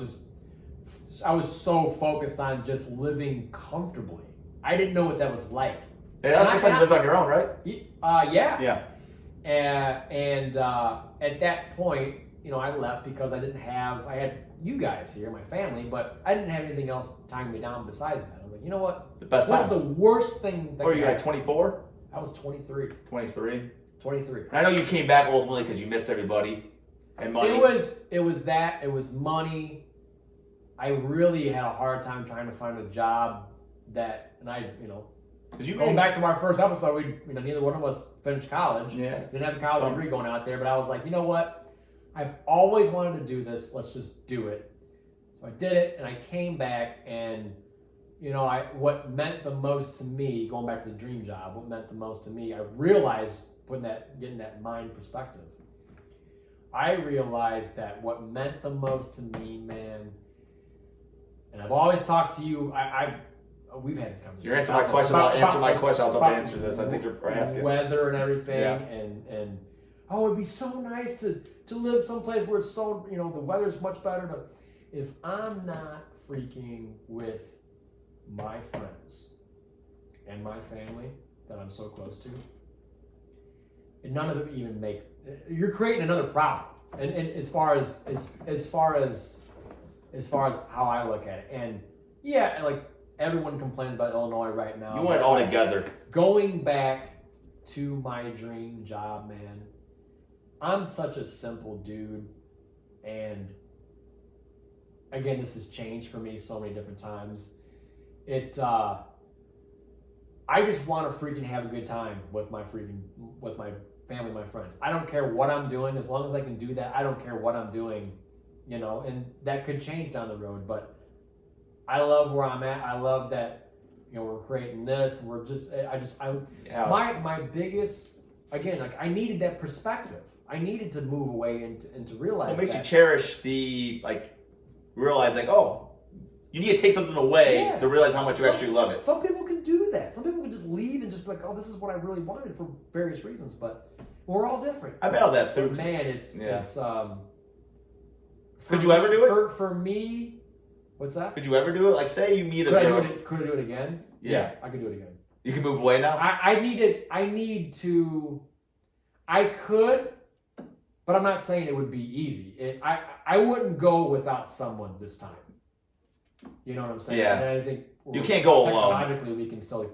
I was so focused on just living comfortably. I didn't know what that was like. Yeah, that's just like you lived on your own, right? Yeah. Yeah. And at that point, I left because I had you guys here, my family, but I didn't have anything else tying me down besides that. I was like, you know what? What's the worst thing that Or you like 24? I was 23. 23? 23. I know you came back ultimately because you missed everybody and money. It was money. I really had a hard time trying to find a job going back to our first episode, neither one of us finished college. Yeah. Didn't have a college degree going out there, but I was like, you know what? I've always wanted to do this. Let's just do it. So I did it, and I came back, and what meant the most to me, going back to the dream job, what meant the most to me, I realized getting that mind perspective. I realized that what meant the most to me, man, and I've always talked to you, we've had this conversation. You're answering my question. I'll answer my question. I was about to answer this. I think you're asking. Weather and everything, and it'd be so nice to live someplace where it's so, the weather's much better, but if I'm not freaking with my friends and my family that I'm so close to, and none of them even you're creating another problem. And as far as how I look at it, and like everyone complains about Illinois right now. You want it all together. Going back to my dream job, man. I'm such a simple dude, and again, this has changed for me so many different times. I just want to freaking have a good time with my family, my friends. I don't care what I'm doing. As long as I can do that, I don't care what I'm doing, you know, and that could change down the road. But I love where I'm at. I love that, you know, we're creating this. And we're just, my biggest, again, like I needed that perspective. I needed to move away and to realize what makes that. you cherish the, like, realize, like, oh, you need to take something away to realize how much you actually love it. Some people can do that. Some people can just leave and just be like, oh, this is what I really wanted for various reasons. But we're all different. I battled that through. But man, it's Could you ever do it? For me, what's that? Could you ever do it? Like, say you meet a girl. Could I do it again? Yeah. I could do it again. You can move away now? I could, but I'm not saying it would be easy. I wouldn't go without someone this time. You know what I'm saying? Yeah. And I think you can't go alone. Technologically, we can still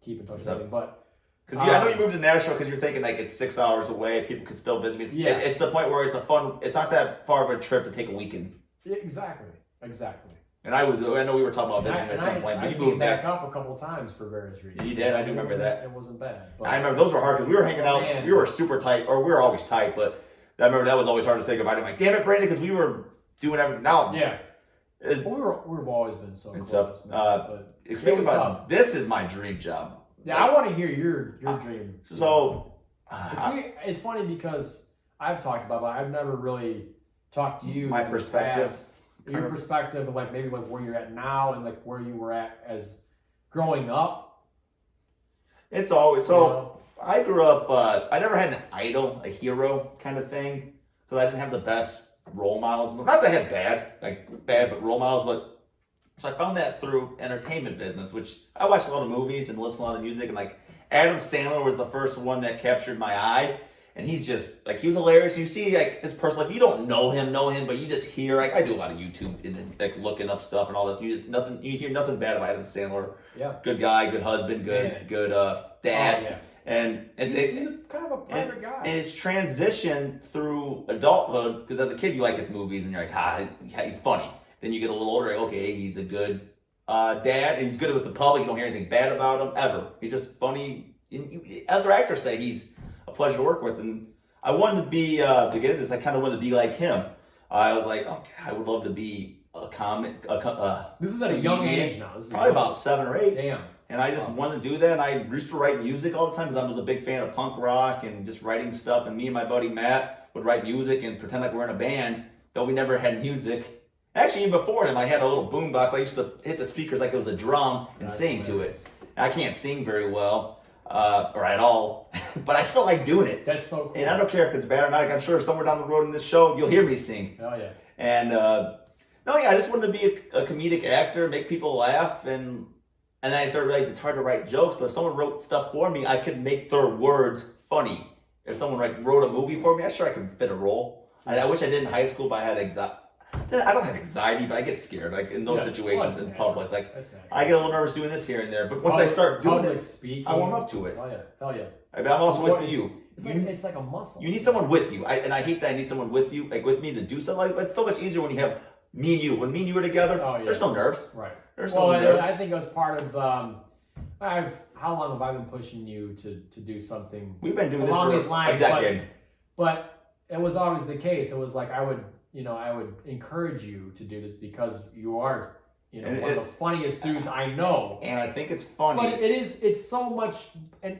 keep in touch with everything, but because I know you moved to Nashville because you're thinking like it's 6 hours away. People can still visit me. It's the point where it's not that far of a trip to take a weekend. Exactly. And I know we were talking about visiting at some point, but you moved back up a couple of times for various reasons. You did. I do remember that. It wasn't bad. But I remember those were hard because we were hanging out. Man. We were super tight, or we were always tight. But I remember that was always hard to say goodbye to. I'm like, damn it, Brandon, because we were doing everything. Now, we've always been so close. But speaking about this is my dream job. Yeah, I want to hear your dream. So it's funny because I've talked about it. I've never really talked to you. My perspective. Your perspective of like maybe like where you're at now and like where you were at as growing up. It's always so. I grew up. I never had an idol, a hero kind of thing, because I didn't have the best role models. Not that I had bad, but role models. But so I found that through entertainment business, which I watched a lot of movies and listened to a lot of music, and like Adam Sandler was the first one that captured my eye. And he's just, like, he was hilarious. You see, like, his personal life. You don't know him, but you just hear, like, I do a lot of YouTube and, like, looking up stuff and all this. You hear nothing bad about Adam Sandler. Yeah. Good guy, good husband, good dad. Oh, yeah. And he's kind of a private guy. And it's transitioned through adulthood, because as a kid, you like his movies, and you're like, he's funny. Then you get a little older, like, okay, he's a good dad, and he's good with the public. You don't hear anything bad about him, ever. He's just funny. Other actors say he's a pleasure to work with, and I wanted to be to get into this. I kind of wanted to be like him. I was like, okay, I would love to be a comic. This is at a young age now. Probably about 7 or 8. Damn. And I just wanted to do that. And I used to write music all the time because I was a big fan of punk rock and just writing stuff. And me and my buddy Matt would write music and pretend like we're in a band, though we never had music. Actually, even before him, I had a little boombox. I used to hit the speakers like it was a drum and sing to it. I can't sing very well. Or at all, but I still like doing it. That's so cool. And I don't care if it's bad or not. Like, I'm sure somewhere down the road in this show, you'll hear me sing. Oh yeah. And I just wanted to be a comedic actor, make people laugh, and then I started realizing it's hard to write jokes. But if someone wrote stuff for me, I could make their words funny. If someone wrote a movie for me, I'm sure I could fit a role. I wish I did in high school, but I had I don't have anxiety, but I get scared, like in those situations in public. Like I get a little nervous doing this here and there, but once I start doing it, speaking, I warm up to it. Oh yeah, hell yeah. But I'm also with you. It's like a muscle. You need someone with you, and I hate that I need someone with you, like with me to do something. But it's so much easier when you have me and you. When me and you are together, there's no nerves. Right. There's no nerves. I think it was part of. How long have I been pushing you to do something? We've been doing this for a decade. But it was always the case. It was like I would encourage you to do this because you are, one of the funniest dudes I know. And I think it's funny. But it's so much, and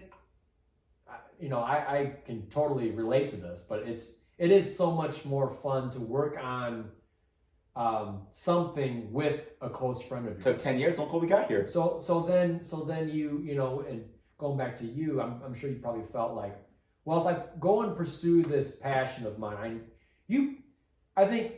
I can totally relate to this, but it is so much more fun to work on something with a close friend of yours. Took 10 years. Look what we got here. So then you and going back to you, I'm sure you probably felt like, well, if I go and pursue this passion of mine, I think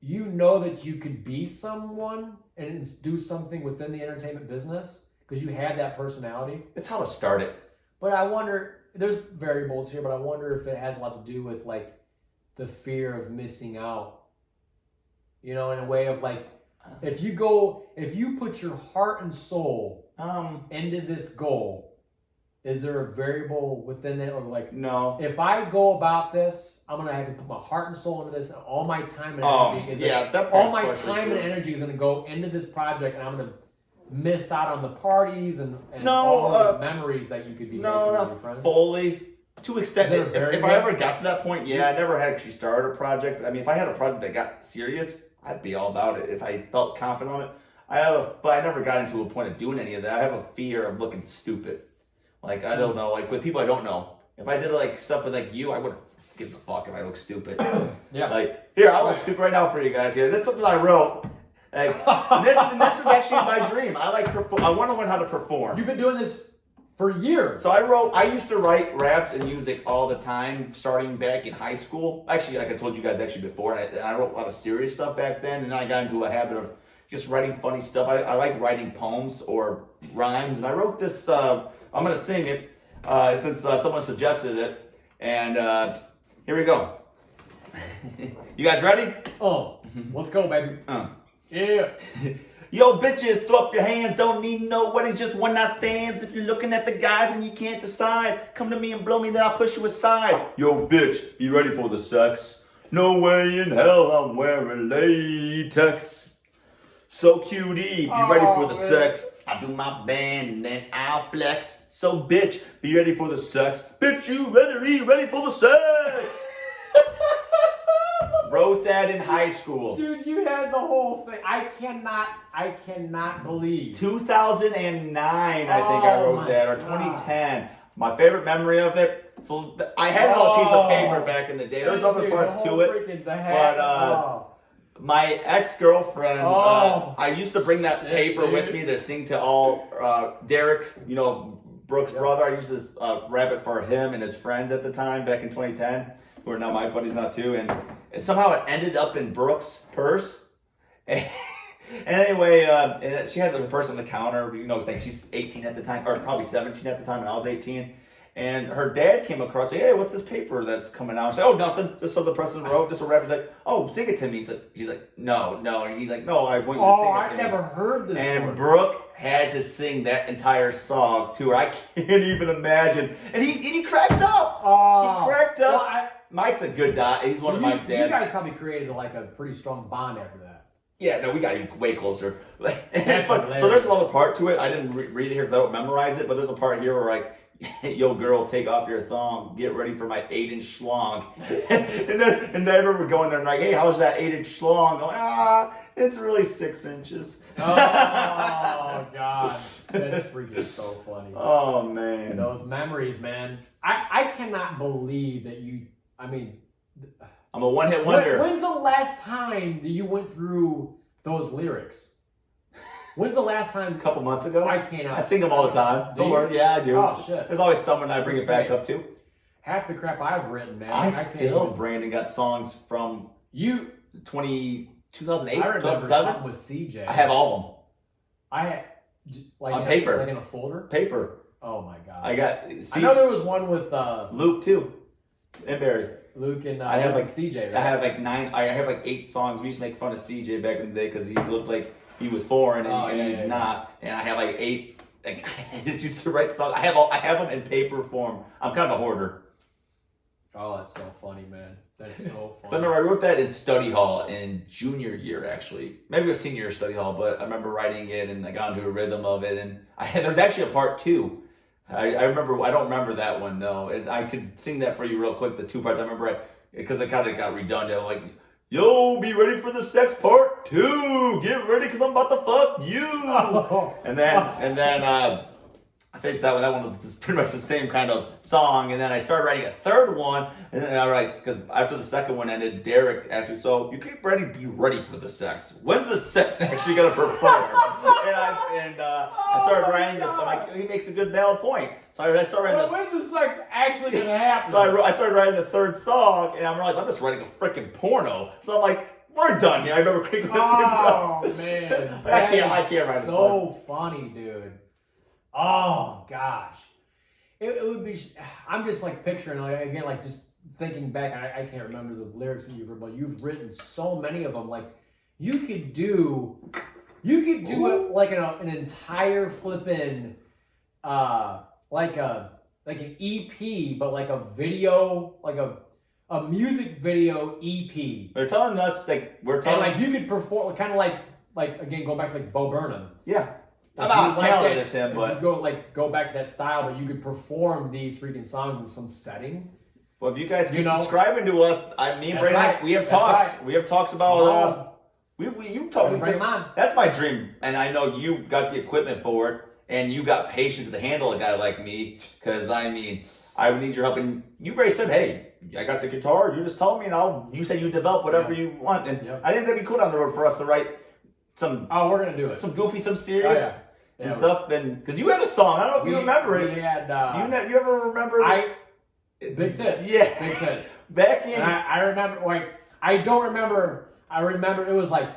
you know that you could be someone and do something within the entertainment business because you had that personality. It's how to start it. But I wonder, there's variables here, but I wonder if it has a lot to do with like the fear of missing out. In a way of like, if you put your heart and soul into this goal, is there a variable within it, or like, no? If I go about this, I'm gonna have to put my heart and soul into this, and all my time and energy all my time and energy is gonna go into this project, and I'm gonna miss out on the parties and all the memories that you could be making with your friends. Fully. To extent, Is there a if I ever got to that point, yeah, I never had actually started a project. I mean, if I had a project that got serious, I'd be all about it. If I felt confident on it, but I never got into a point of doing any of that. I have a fear of looking stupid. Like, I don't know, like with people I don't know. If I did like stuff with like you, I wouldn't give a fuck if I look stupid. Yeah. Like, here, I'll look stupid right now for you guys here. This is something I wrote. Like, this is actually my dream. I want to learn how to perform. You've been doing this for years. So I used to write raps and music all the time, starting back in high school. Actually, like I told you guys actually before, I wrote a lot of serious stuff back then, and then I got into a habit of just writing funny stuff. I like writing poems or rhymes, and I wrote this, I'm going to sing it since someone suggested it, and here we go. You guys ready? Oh, let's go, baby. Yeah. Yo, bitches, throw up your hands. Don't need no weddings, just one night stands. If you're looking at the guys and you can't decide, come to me and blow me, then I'll push you aside. Yo, bitch, be ready for the sex. No way in hell I'm wearing latex. So cutie, be ready for the sex. I'll do my band and then I'll flex. So bitch, be ready for the sex. Bitch, you ready for the sex. Wrote that in high school. Dude, you had the whole thing. I cannot believe. 2009, I think I wrote that, or 2010. My favorite memory of it. So I had it on a piece of paper back in the day. There's other parts to it, but my ex-girlfriend, I used to bring that paper with me to sing to all. Derek, you know, Brooks' brother. I used to rap it for him and his friends at the time back in 2010, who are now my buddies now too, and somehow it ended up in Brooks' purse. And anyway, she had the purse on the counter. You know, like she's 18 at the time, or probably 17 at the time, and I was 18. And her dad came across, hey, what's this paper that's coming out? She's like, oh, nothing. Just so the person wrote. Just a rap. He's like, oh, sing it to me. She's like, no. And he's like, no, I want you to sing it to me. I've never heard this. And Brooke had to sing that entire song to her. I can't even imagine. And he cracked up. He cracked up. Well, Mike's a good guy. He's one of my dads. You guys probably created like a pretty strong bond after that. Yeah, no, we got even way closer. It's fun. So there's another part to it. I didn't read it here because I don't memorize it, but there's a part here where like, yo, girl, take off your thong. Get ready for my 8-inch schlong. and I remember going there and like, hey, how's that 8-inch schlong? Going, it's really 6 inches. Oh, God. That's freaking so funny. Oh, man. Those memories, man. I cannot believe that you, I mean. I'm a one-hit wonder. When's the last time that you went through those lyrics? When's the last time? A couple months ago. I sing them all the time. Don't worry. Yeah, I do. Oh, shit. There's always someone I bring it back up to. Half the crap I've written, man. Brandon, got songs from 2008, I remember 2007. something with CJ. I have all of them. I had, like, on paper. Like in a folder? Paper. Oh, my God. I know there was one with Luke, too. And Barry. Luke and I have like CJ, right? I have like 9. I have like 8 songs. We used to make fun of CJ back in the day because he looked like he was foreign and he's not. And I have like 8. Like I just used to write songs. I have them in paper form. I'm kind of a hoarder. Oh, that's so funny, man. That's so funny. I remember I wrote that in study hall in junior year, actually. Maybe it was senior year study hall, but I remember writing it and I got into a rhythm of it. And there's actually a part 2. I remember. I don't remember that one though. I could sing that for you real quick. The 2 parts. I remember because it kind of got redundant. Like, yo, be ready for the sex part 2. Get ready because I'm about to fuck you. And then I finished that one. That one was pretty much the same kind of song. And then I started writing a third one. And then I write, because after the second one ended, Derek asked me, so you keep ready, be ready for the sex. When's the sex actually going to perform? and I started writing this. I'm like, he makes a good valid point. So I started writing when's the sex actually going to happen? So I started writing the third song. And I realized I'm just writing a freaking porno. So I'm like, we're done here. I remember creeping. Oh, man. I can't write a song. So funny, dude. Oh gosh, it would be. I'm just like picturing again, like just thinking back. I can't remember the lyrics that you've written, but you've written so many of them. Like you could do it like an entire flippin', like an EP, but like a video, like a music video EP. They're telling us like we're telling. And like you could perform kind of like again going back to like Bo Burnham. Yeah. I'm not as talented as him, if but you go back to that style, but you could perform these freaking songs in some setting. well, if you guys keep subscribing to us, me and Brandon, right. we have That's talks. right. We have talks about you talk. Bring 'em on. That's my dream, and I know you got the equipment for it, and you got patience to handle a guy like me. Because I mean, I would need your help, and you already said, "Hey, I got the guitar. You just tell me, and you say you develop whatever you want." And I think that'd be cool down the road for us to write some. Oh, we're gonna do it. Some goofy, some serious. Oh, yeah. And stuff, and because you had a song, I don't know if you remember it. We had. You ever remember this? Big tits. Yeah, big tits. Back in. And I remember, I don't remember. I remember it was like.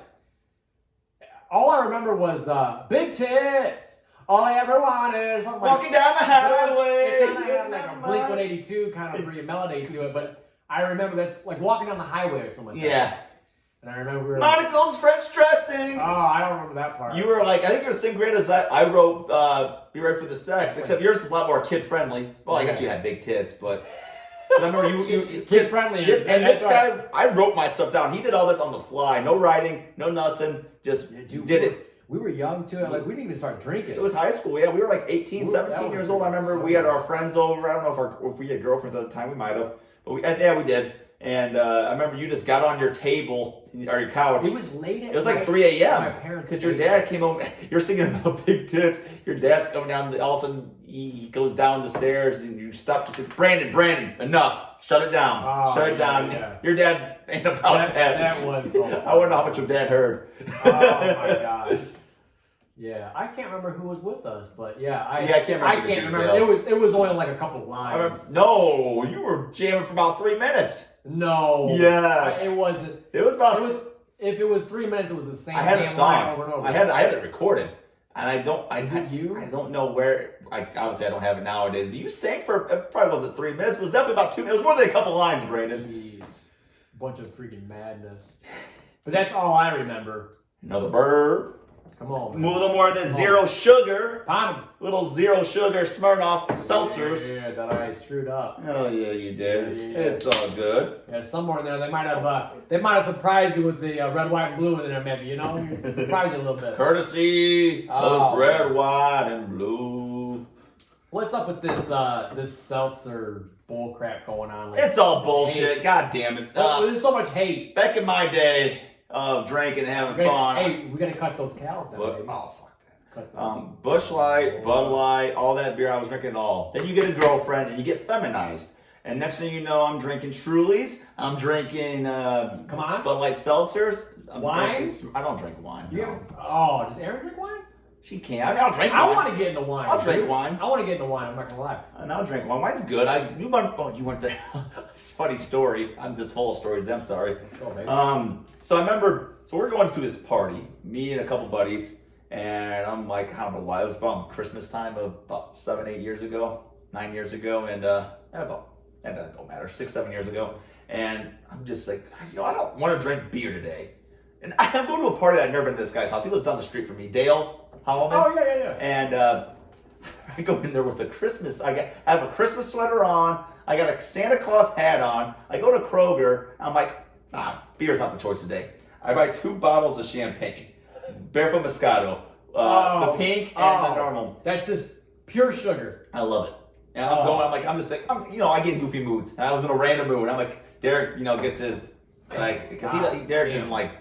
All I remember was big tits. All I ever wanted, or something Walking down the highway. It kind of had like a Blink 182 kind of freaking melody to it, but I remember that's like walking down the highway or something like that. Yeah. And I remember we were Monocle's French dressing. Oh, I don't remember that part. You were like, I think you're the same grade as I wrote Be Ready for the Sex, except yours is a lot more kid friendly. Well, I guess you had big tits, but I remember you kid friendly. This guy, I wrote my stuff down. He did all this on the fly, no writing, no nothing, just did it. We were young too. Like we didn't even start drinking. It was high school. Yeah, we were like 18, 17 years old. I remember we had our friends over. I don't know if we had girlfriends at the time. We might have, but we did. And I remember you just got on your table or your couch. It was late at It was like 3 a.m. My parents. Because your dad came home. You're singing about big tits. Your dad's coming down. All of a sudden, he goes down the stairs, and you stop. Brandon, enough. Shut it down. Oh, Shut it down. Yeah. Your dad ain't about that. That was. So I wonder how much your dad heard. Oh my god. Yeah, I can't remember who was with us, but I can't remember. It was only like a couple lines. No, you were jamming for about 3 minutes. No. Yes. It wasn't. It was about. If it was 3 minutes, it was the same. I had a song over and over. I had it recorded, and I don't. Was it you? I don't know where. Obviously I don't have it nowadays. But you sang for it probably wasn't 3 minutes. It was definitely about 2 minutes. It was more than a couple lines, Brandon. Jeez, bunch of freaking madness. But that's all I remember. Another bird. Come on. Move a little more of the zero sugar. Pardon. Little zero sugar Smirnoff seltzers. Yeah, that I screwed up. Oh yeah, you did. Yeah. It's all good. Yeah, somewhere in there they might have surprised you with the red, white, and blue in there. Maybe surprised you a little bit. Courtesy of red, white, and blue. What's up with this seltzer bull crap going on? It's all bullshit. Hate. God damn it. There's so much hate. Back in my day of drinking and having fun. Hey, we gotta cut those cows down. Baby. Oh fuck that. Busch Light, Bud Light, all that beer I was drinking it all. Then you get a girlfriend and you get feminized. And next thing you know, I'm drinking Trulies. I'm drinking Bud Light seltzers. Wine? I don't drink wine. Does Erin drink wine? She can. I mean, I'll drink wine. I want to get into wine. I'll drink wine. I want to get into wine. I'm not gonna lie. And I'll drink wine. Wine's good. You went there. It's a funny story. I'm just full of stories. I'm sorry. Let's go, baby. So I remember. So we're going to this party. Me and a couple buddies. And I'm like, I don't know why. It was about Christmas time of about 7, 8 years ago, 9 years ago, and that don't matter, 6, 7 years ago. And I'm just like, I don't want to drink beer today. And I'm going to a party that I've never been to this guy's house. He lives down the street from me, Dale. Oh, yeah. And I go in there with a Christmas. I have a Christmas sweater on. I got a Santa Claus hat on. I go to Kroger. I'm like, beer's not the choice today. I buy 2 bottles of champagne, Barefoot Moscato, the pink and the normal. That's just pure sugar. I love it. And I'm going. I get in goofy moods. And I was in a random mood. I'm like, Derek, gets his because Derek doesn't like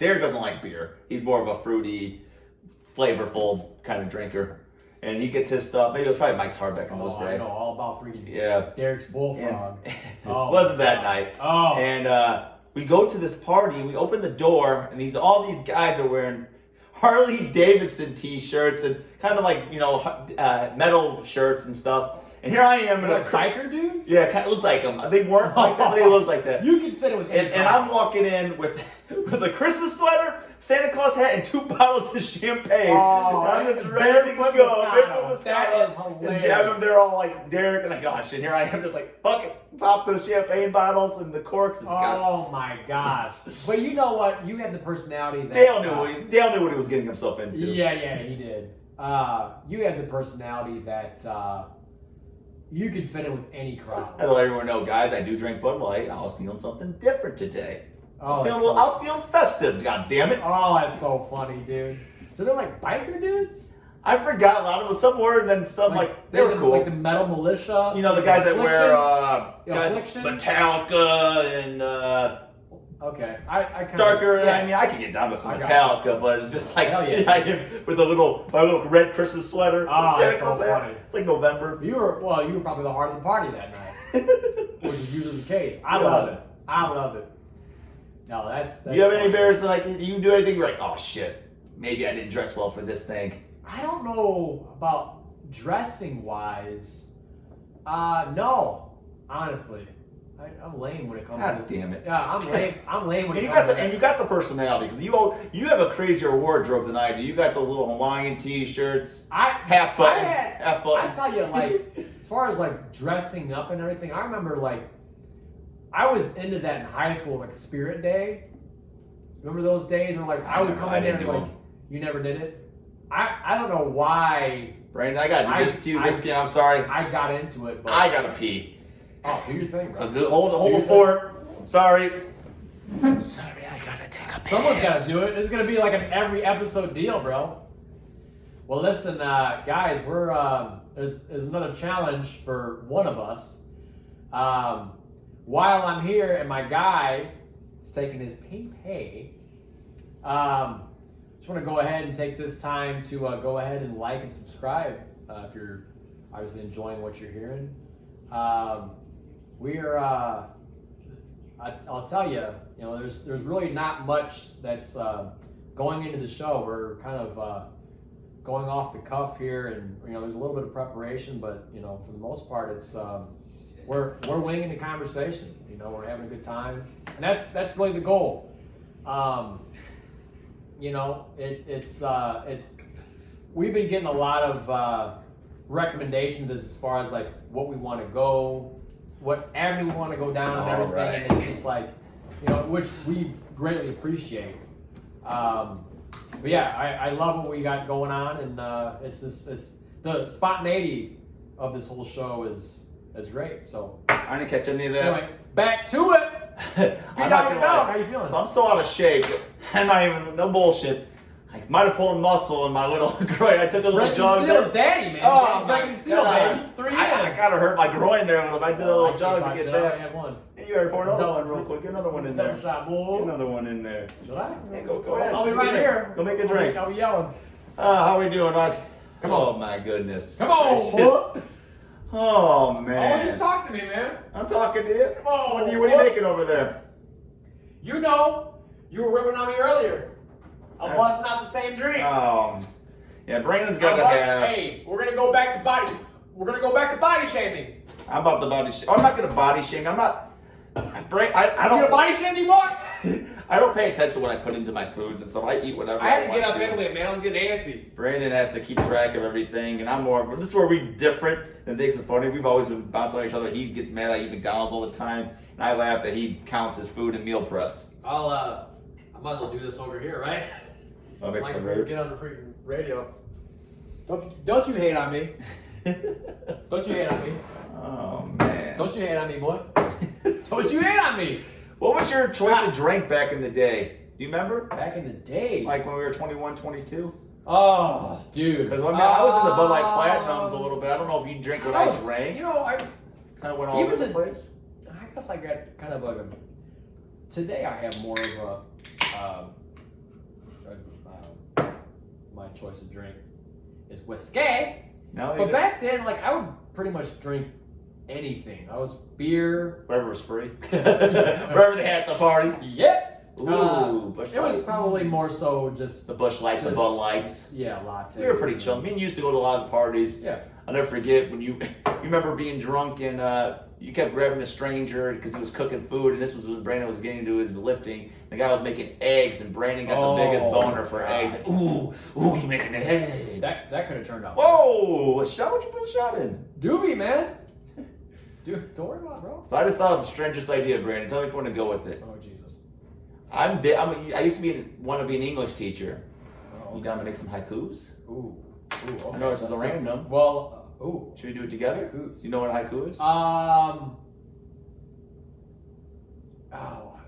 beer. He's more of a fruity, flavorful kind of drinker, and he gets his stuff. Maybe it was probably Mike's Hardback in those days. I know all about freaking Derek's Bullfrog. Wasn't that night? Oh, and we go to this party. And we open the door, and all these guys are wearing Harley Davidson T-shirts and kind of like metal shirts and stuff. And here I am, like biker dudes. Yeah, kind of looked like them. They weren't like that. They looked like that. You can fit it with any and I'm walking in with a Christmas sweater, Santa Claus hat, and 2 bottles of champagne. Oh, I'm just ready to go. That is hilarious. And they're all like Derek and gosh, and here I am just like fuck it, pop those champagne bottles and the corks. My gosh! But you know what? You had the personality that Dale knew what he was getting himself into. Yeah, he did. You had the personality that. You could fit it with any crowd. I let everyone know, guys, I do drink Bud Light. I was feeling something different today. I was feeling festive, god damn it. Oh, that's so funny, dude. So they're like biker dudes? I forgot a lot of them. Some were, and then some they were cool. Like the Metal Militia. You know, the guys that wear Affliction? Metallica and okay, I kind of darker. Yeah. I mean, I could get down with some Metallica, but it's just like with my little red Christmas sweater. Oh, that's so funny. It's like November. You were probably the heart of the party that night, which is usually the case. I love it. No, that's do you have any embarrassing, like, you do anything you're like, oh shit, maybe I didn't dress well for this thing? I don't know about dressing wise. No, honestly. I'm lame when it comes God to damn it. Yeah, I'm lame when it comes to and you got the personality, because you have a crazier wardrobe than I do. You got those little Hawaiian t-shirts, half button. I tell you, like, as far as like dressing up and everything, I remember like I was into that in high school, like Spirit Day. Remember those days where like I would come in there and like, you never did it? I don't know why. Brandon, I got to do this too. This game, I'm sorry. I got into it, but I got to pee. Oh, do your thing, bro. So hold the fort. Sorry, I gotta take a piss. Someone's gotta do it. This is gonna be like an every episode deal, bro. Well, listen, guys, we're there's another challenge for one of us. While I'm here and my guy is taking his pay, just want to go ahead and take this time to go ahead and like and subscribe if you're obviously enjoying what you're hearing. We're I'll tell you, there's really not much that's going into the show. We're kind of going off the cuff here, and there's a little bit of preparation, but for the most part, it's we're winging the conversation. We're having a good time, and that's really the goal. It's we've been getting a lot of recommendations as far as like what we want to go, what avenue we want to go down, and everything. Right. And it's just like, which we greatly appreciate. But yeah, I love what we got going on, and it's the spontaneity of this whole show is great. So I didn't catch any of that. Anyway, back to it. I'm not gonna lie. How you feeling? So I'm still out of shape. I'm not even, no bullshit. I might have pulled a muscle in my little groin. I took a little jog. Breaking the seal's daddy, man. Oh, breaking the seal, baby. 3 in. I kind of hurt my groin there a little bit. I did a little jog to get back. I had one. Hey, you gotta pour another one real quick. Get another one in there. Double shot, bull. Get another one in there. Should I? Hey, go ahead. I'll be right here. Go make a drink. I'll be yelling. How we doing, Rod? Come on. Oh my goodness. Come on. Oh man. Oh, just talk to me, man. I'm talking to you. Come on. What are you making over there? You were ripping on me earlier. I'm busting out the same drink. Yeah, Brandon's got to have. Hey, we're gonna go back to body. We're gonna go back to body shaming. I'm about the body shame. I'm not gonna body shame. I'm not. I don't. You gonna body shame me, boy? I don't pay attention to what I put into my foods and stuff. I eat whatever. I had to get up anyway, man. I was getting antsy. Brandon has to keep track of everything, and I'm more. This is where we're different and things are funny. We've always been bouncing on each other. He gets mad. I eat McDonald's all the time, and I laugh that he counts his food and meal preps. I might as well do this over here, right? I'll make some get on the freaking radio. Don't you hate on me? Don't you hate on me? Oh man. Don't you hate on me, boy? Don't you hate on me? What was your choice of drink back in the day? Do you remember? Back in the day? Like when we were 21, 22? Oh, dude. Because I was in the Bud Light Platinums a little bit. I don't know if you drink what I drank. I kind of went all over the place. I guess I got kind of like a... Today I have more of my choice of drink is whiskey. But back then, like, I would pretty much drink anything. I was beer. Wherever was free. Wherever they had at the party. Yep. Ooh, it was probably more so just the Busch Lights, the Bud Lights. Yeah, lattes. We were pretty chill. Me and you used to go to a lot of the parties. Yeah. I'll never forget when you remember being drunk and you kept grabbing a stranger because he was cooking food, and this was when Brandon was getting into his lifting. The guy was making eggs, and Brandon got the biggest boner for eggs. And, ooh, you making eggs. That could have turned out. Whoa, a shot? What'd you put a shot in? Doobie, man. Dude, don't worry about it, bro. So I just thought of the strangest idea, Brandon. Tell me if you want to go with it. Oh, Jesus. I used to want to be an English teacher. Oh, okay. You down to make some haikus? Ooh, okay. I know this is a random. Well, ooh. Should we do it together? Haikus. You know what a haiku is?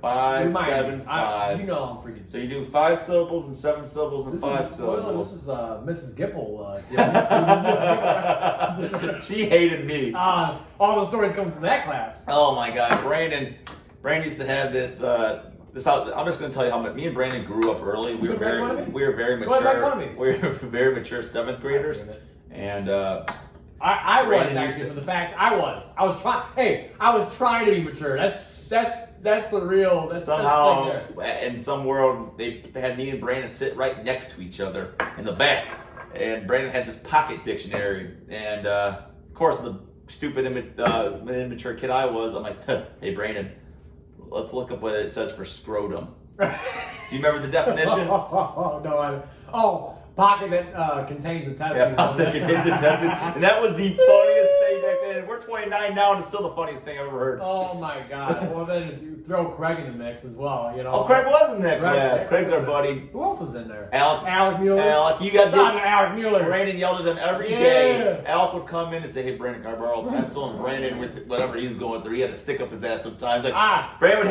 5, Remind 7, me. 5. You know I'm freaking. So you do 5 syllables and 7 syllables and 5 syllables. Well, this is Mrs. Gipple. She hated me. All the stories come from that class. Oh my God, Brandon used to have this. I'm just going to tell you how me and Brandon grew up early. We were very mature. Go ahead, make fun of me. We were very mature 7th graders, and I was Brandon actually for the fact I was trying. Hey, I was trying to be mature. That's the real. That's somehow that's the thing there. in some world they had me and Brandon sit right next to each other in the back, and Brandon had this pocket dictionary, and of course the stupid immature kid I was, I'm like, hey Brandon, let's look up what it says for scrotum. Do you remember the definition? Oh, pocket that contains intestines. Yeah, pocket that contains intestines. And that was the funniest thing back then. We're 29 now, and it's still the funniest thing I've ever heard. Oh my God. Well, then you throw Craig in the mix as well, you know. Oh, Craig was in that class. Craig's our buddy. Who else was in there? Alec Mueller. You guys did. Alec Mueller. Brandon yelled at him every day. Alec would come in and say, hey, Brandon, can I borrow a pencil? And Brandon, with whatever he was going through, he had to stick up his ass sometimes. Like, Brandon would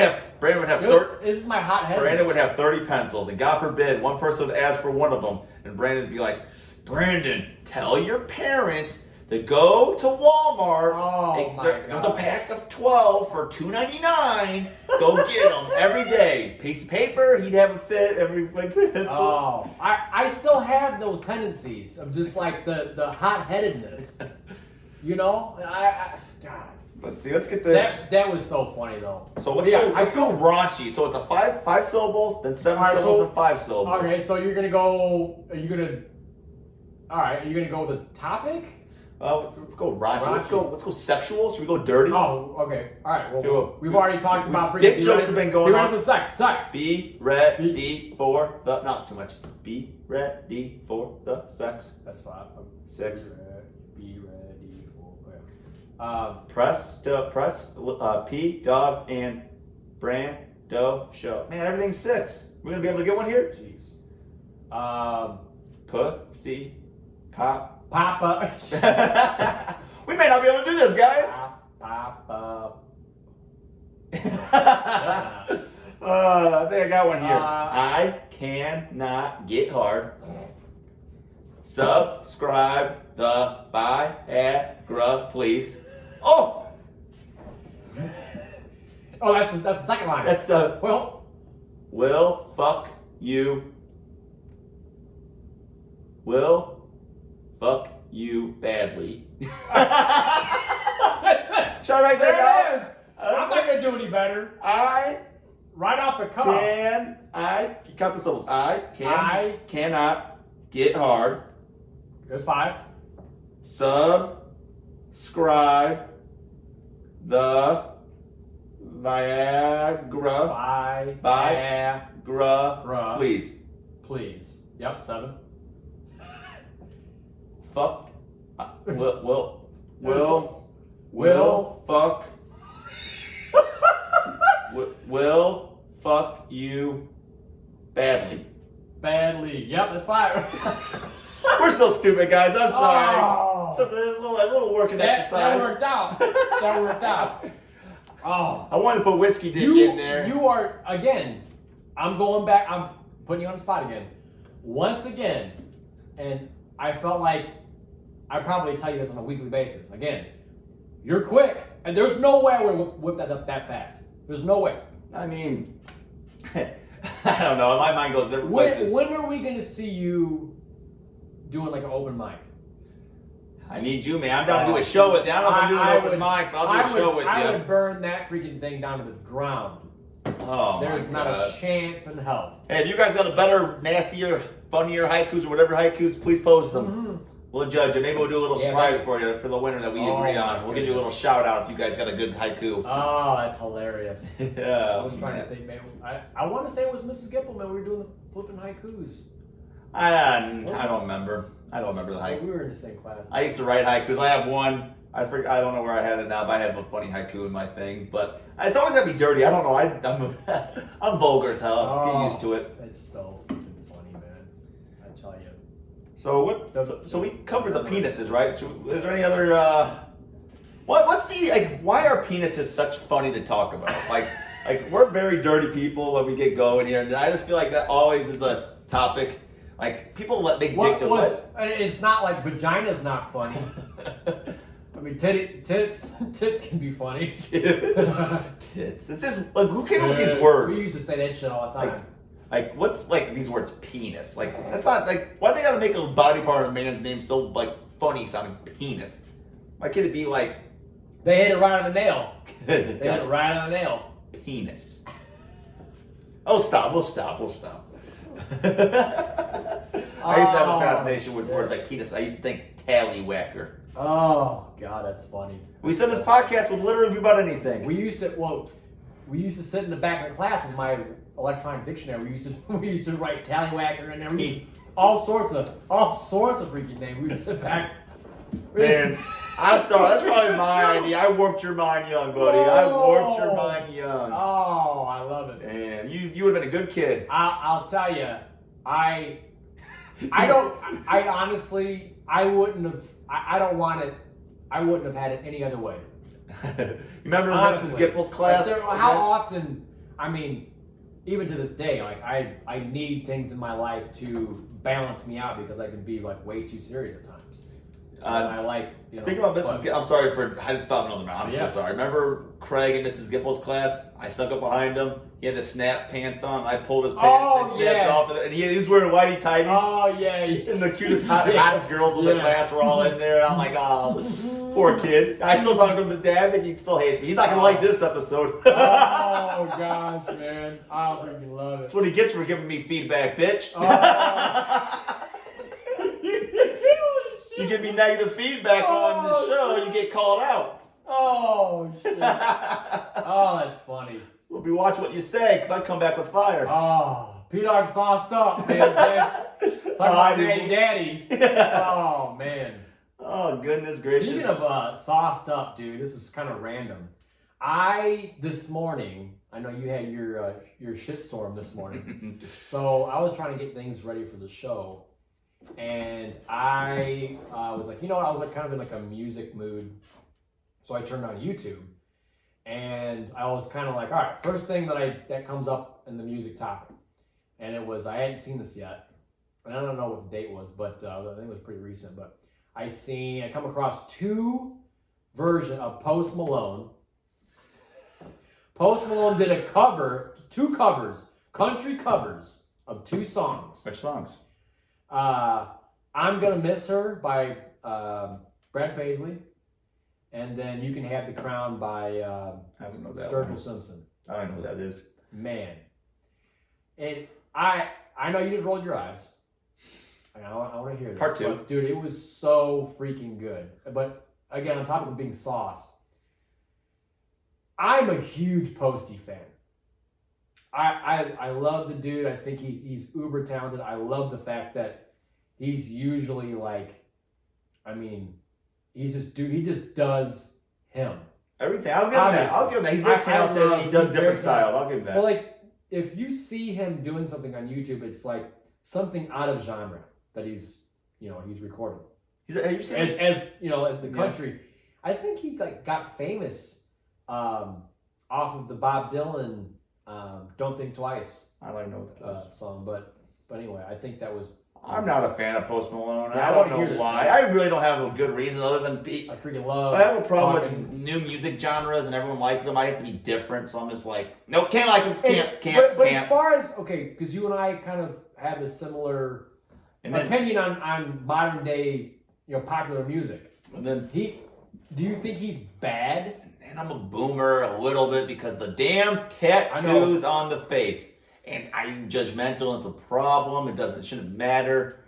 have This is my hot head. Brandon would have 30 pencils, and God forbid, one person would ask for one of them, and Brandon would be like, Brandon, tell your parents to go to Walmart. There's a pack of 12 for $2.99. Go get them every day. Piece of paper, he'd have a fit every pencil. Oh, I still have those tendencies of just like the hot-headedness. You know, God. Let's see. Let's get this. That was so funny though. So let's go raunchy. So it's a five syllables, then 7 syllables, and 5 syllables. Okay, so you're gonna go. Are you gonna go with the topic? Let's go raunchy. Let's go sexual. Should we go dirty? Oh, okay. All right. Well, we've already talked about freaking dick jokes have been going on. Be ready for sex. Be ready for the not too much. Be ready for the sex. That's 5. 6. Be ready for. Press Pdawg and Brando show. Man, everything's 6. We're gonna be able to get one here. Jeez. Pussy pop. Papa. We may not be able to do this, guys. Papa. I think I got one here. I cannot get hard. Subscribe the Viagra, please. Oh, that's the second line. That's will fuck you. Will fuck you badly. Shall I write that down? There it is. I'm not gonna do any better. Right off the cuff. Count the syllables. I cannot get hard. There's 5. Subscribe the Viagra. Viagra. Please. Yep, 7. Fuck. Will fuck. Will fuck you badly. Yep, that's 5. We're so stupid, guys. I'm sorry. Oh. So there's a little working exercise. That worked out. Oh. I wanted to put whiskey dick in there. You are, again, I'm going back. I'm putting you on the spot again. Once again, and I felt like I probably tell you this on a weekly basis. Again, you're quick, and there's no way I would whip that up that fast. There's no way. I mean, I don't know. My mind goes different places. When are we going to see you doing like an open mic? I need you, man. I'm down to do a show with you. I don't know if I'm doing an open mic, but I'll do a show with you. I would burn that freaking thing down to the ground. Oh, There's not a chance in hell. Hey, if you guys got a better, nastier, funnier haikus or whatever haikus, please post them. Mm-hmm. We'll judge it. Maybe we'll do a little surprise for you for the winner that we agree on. We'll give you a little shout out if you guys got a good haiku. Oh, that's hilarious. Yeah. I was trying to think, man. I want to say it was Mrs. Gipple, man. We were doing the flipping haikus. I don't remember. I don't remember the haiku. We were in the same class. I used to write haikus. I have one. I don't know where I had it now, but I have a funny haiku in my thing. But it's always gotta be dirty. I don't know. I'm vulgar as hell. Get used to it. It's so flipping funny, man. I tell you. So So we covered the penises, right? So is there any other? What's the why are penises such funny to talk about? Like Like, we're very dirty people when we get going here, and I just feel like that always is a topic. Like, people let big dick jokes. It's not like vagina's not funny. I mean, tits can be funny. Tits. It's just, like, who came up with these words? We used to say that shit all the time. Like, what's, like, these words, penis? Like, that's not, like, why do they gotta make a body part of a man's name so, like, funny sounding, penis? Why can't it be, like... They hit it right on the nail. They hit it right on the nail. Penis. Oh, stop. We'll stop. I used to have a fascination with words like penis. I used to think tallywhacker. Oh, God, that's funny. We said this podcast would literally be about anything. We used to sit in the back of the class with my electronic dictionary. We used to write tallywhacker in there. All sorts of freaking names. We would sit back. Man, I'm sorry. That's probably my idea. I warped your mind young, buddy. I warped your mind young. Oh, I love it. And you would have been a good kid. I'll tell you, I honestly, I wouldn't have. I don't want it. I wouldn't have had it any other way. You remember Mrs. Gippel's class? How often? I mean, even to this day, like I need things in my life to balance me out because I can be like way too serious at times. I like. Speaking about Mrs. I'm sorry for I just thought another man. I'm so sorry. Remember Craig in Mrs. Gippel's class? I snuck up behind him. He had the snap pants on. I pulled his pants. Off of it, and he was wearing whitey tighties. Oh yeah. And the cutest, hottest girls in the class were all in there. And I'm like, oh, poor kid. I still talk to him to dad, and he still hates me. He's not gonna like this episode. Oh gosh, man, I freaking love it. That's what he gets for giving me feedback, bitch. You give me negative feedback on the show, you get called out. Oh, shit. Oh, that's funny. So be watch what you say, because I come back with fire. Oh, Pdawg sauced up, man. Talk about daddy. Oh, man. Oh, goodness gracious. Speaking of sauced up, dude, this is kind of random. This morning, I know you had your shitstorm this morning. So I was trying to get things ready for the show. And I was like, you know what, I was like kind of in like a music mood. So I turned on YouTube and I was kind of like, all right, first thing that comes up in the music topic. And it was, I hadn't seen this yet. And I don't know what the date was, but I think it was pretty recent. But I come across two versions of Post Malone. Post Malone did two covers, country covers of two songs. Which songs? I'm Gonna Miss Her by Brad Paisley, and then You Can Have the Crown by Sturgill Simpson. I don't know who that is. Man, and I know you just rolled your eyes. I want to hear this. Part two. But, dude, it was so freaking good. But again, on top of being sauced, I'm a huge Posty fan. I love the dude. I think he's uber talented. I love the fact that he's usually like, I mean, he just does him. Everything. I'll give him that. I'll give him that. He's very talented. He does different styles. I'll give him that. Well, like, if you see him doing something on YouTube, it's like something out of genre that he's recording. As you know, the country. I think he like got famous off of the Bob Dylan Don't Think Twice. I don't even know what that is. Song, but anyway, I think that was. I'm not a fan of Post Malone. Yeah, I don't know why. I really don't have a good reason other than I freaking love. I have a problem with new music genres and everyone liking them. I have to be different, so I'm just like, nope, can't like them. Can't. But as far as because you and I kind of have a similar opinion on modern day, popular music. And then do you think he's bad? And I'm a boomer a little bit because the damn tattoos on the face. And I'm judgmental. It's a problem. It shouldn't matter.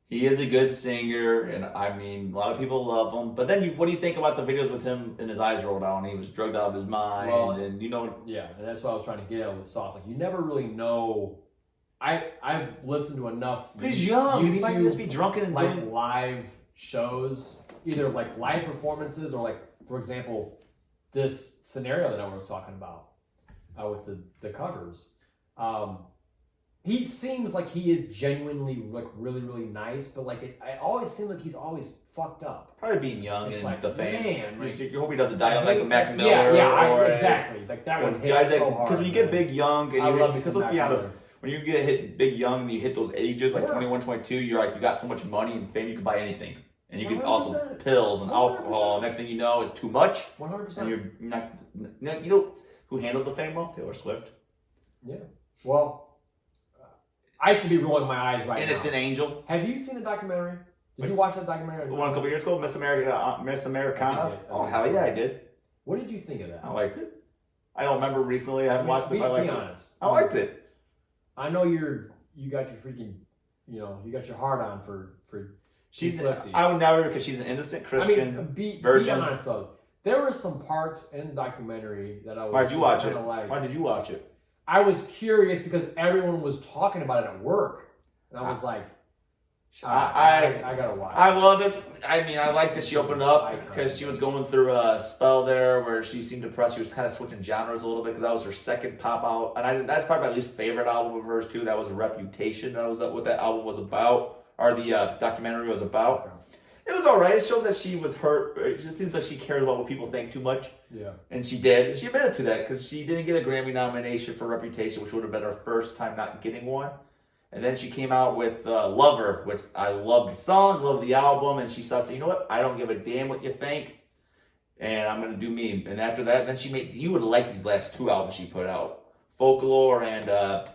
He is a good singer, and I mean, a lot of people love him. But then, what do you think about the videos with him and his eyes rolled out, and he was drugged out of his mind? And yeah, and that's what I was trying to get at with Sauce. Like, you never really know. I've listened to enough. But he's young. He might just be drunken and like live shows, either like live performances or like, for example, this scenario that I was talking about with the covers. he seems like he is genuinely like really, really nice, but like it always seems like he's always fucked up. Probably being young It's and like, the fame. man, like, You hope he doesn't die like a Mac Miller. Yeah, exactly. Like that was hit guys so hard. Because when you get big young and you hit, because let's be honest, Miller. when you get hit big young and you hit those ages like Yeah. 21, 22, you're like you got so much money and fame you can buy anything, and you can 100%. also pills and 100%. alcohol. Next thing you know, it's too much. 100%. And you're not. You know who handled the fame well? Taylor Swift. Yeah. Well, I should be rolling my eyes right now. Innocent Angel. Have you seen the documentary? Did you watch that documentary? The one a couple years ago, Miss Americana. Oh hell yeah, I did. What did you think of that? I liked it. I don't remember recently. I haven't watched it. But I liked be it. honest. I liked it. I know you got your freaking, you got your heart on for. She's. Swiftie. I would never because she's an innocent Christian. Be virgin. honest though. There were some parts in the documentary that I was. Why did you watch it? Like, Why did you watch it? I was curious because everyone was talking about it at work, and I was like, I gotta watch. I love it. I mean, I like that she opened up because she was going through a spell there where she seemed depressed. She was kind of switching genres a little bit because that was her second pop out, and that's probably my least favorite album of hers too. That was Reputation. That was what that album was about, or the documentary was about. It was all right. It showed that she was hurt. It seems like she cared about what people think too much. Yeah. And she did. She admitted to that because she didn't get a Grammy nomination for Reputation, which would have been her first time not getting one. And then she came out with Lover, which I love the song, love the album, and she started saying, you know what? I don't give a damn what you think, and I'm going to do me. And after that, then you would like these last two albums she put out. Folklore and, I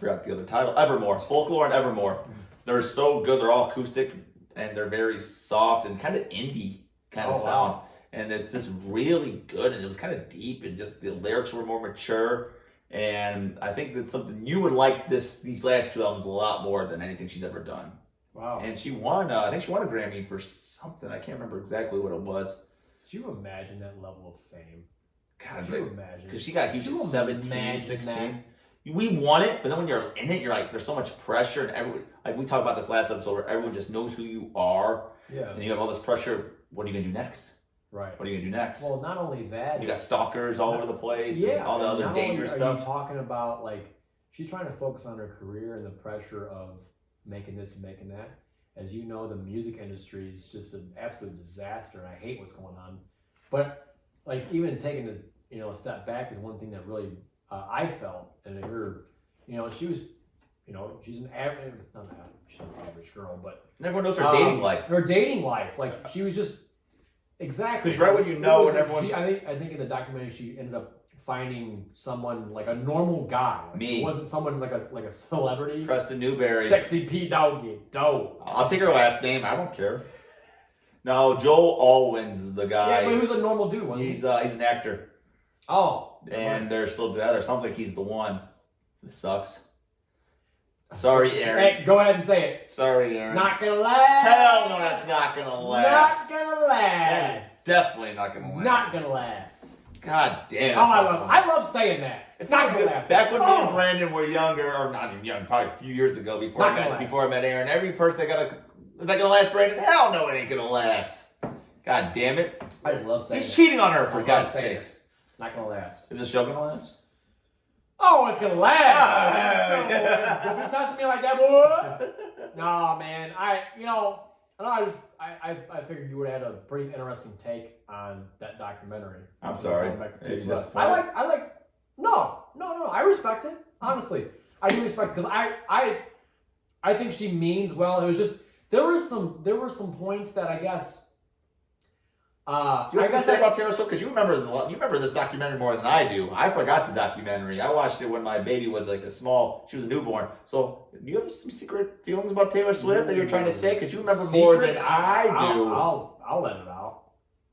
forgot the other title, Evermore. Folklore and Evermore. They're so good. They're all acoustic. And they're very soft and kind of indie kind of sound. Wow. And it's just really good. And it was kind of deep and just the lyrics were more mature. And I think that's something you would like these last two albums a lot more than anything she's ever done. Wow. And she won, I think she won a Grammy for something. I can't remember exactly what it was. Could you imagine that level of fame? God, could you imagine? Because she got huge at 17, 16. We want it, but then when you're in it, you're like, there's so much pressure, and everyone, like we talked about this last episode, where everyone just knows who you are, and you have all this pressure. What are you gonna do next? Right. What are you gonna do next? Well, not only that, you got stalkers all over the place, yeah, and all the other dangerous stuff. Are you talking about like she's trying to focus on her career and the pressure of making this and making that? As you know, the music industry is just an absolute disaster, and I hate what's going on. But like even taking a step back is one thing that really. I felt, and her, she was, she's an average, she's an average girl, but everyone knows her dating life. Her dating life, like she was just exactly. Because right when you know, and everyone. I think in the documentary she ended up finding someone like a normal guy. Like, me. It wasn't someone like a celebrity. Preston Newberry. Sexy Pdawg. I'll take her last name. I don't care. No, Joel Alwyn's the guy. Yeah, but he was a normal dude. Wasn't he's an actor. Oh. And they're still together. Sounds like he's the one. It sucks. Sorry, Aaron. Hey, go ahead and say it. Sorry, Aaron. Not gonna last. Hell no, that's not gonna last. Not gonna last. That's definitely not gonna last. Not gonna last. God damn. Oh, I love saying that. It's not gonna last. Back when me and Brandon were younger, or not even young, probably a few years ago before I met Aaron, every person is that gonna last, Brandon? Hell no, it ain't gonna last. God damn it. I love saying He's cheating on her, for God's sakes. Not gonna last. Is this show gonna last? Oh, it's gonna last. Don't be touching me like that, boy. Nah, man. I figured you would have had a pretty interesting take on that documentary. I'm sorry. No. I respect it. Honestly, I do respect it because I think she means well. It was just there were some points that I guess. Do you have to say about Taylor Swift? Because you remember this documentary more than I do. I forgot the documentary. I watched it when my baby was she was a newborn. So do you have some secret feelings about Taylor Swift that you're trying to say? Because you remember more than I do. I'll let it out.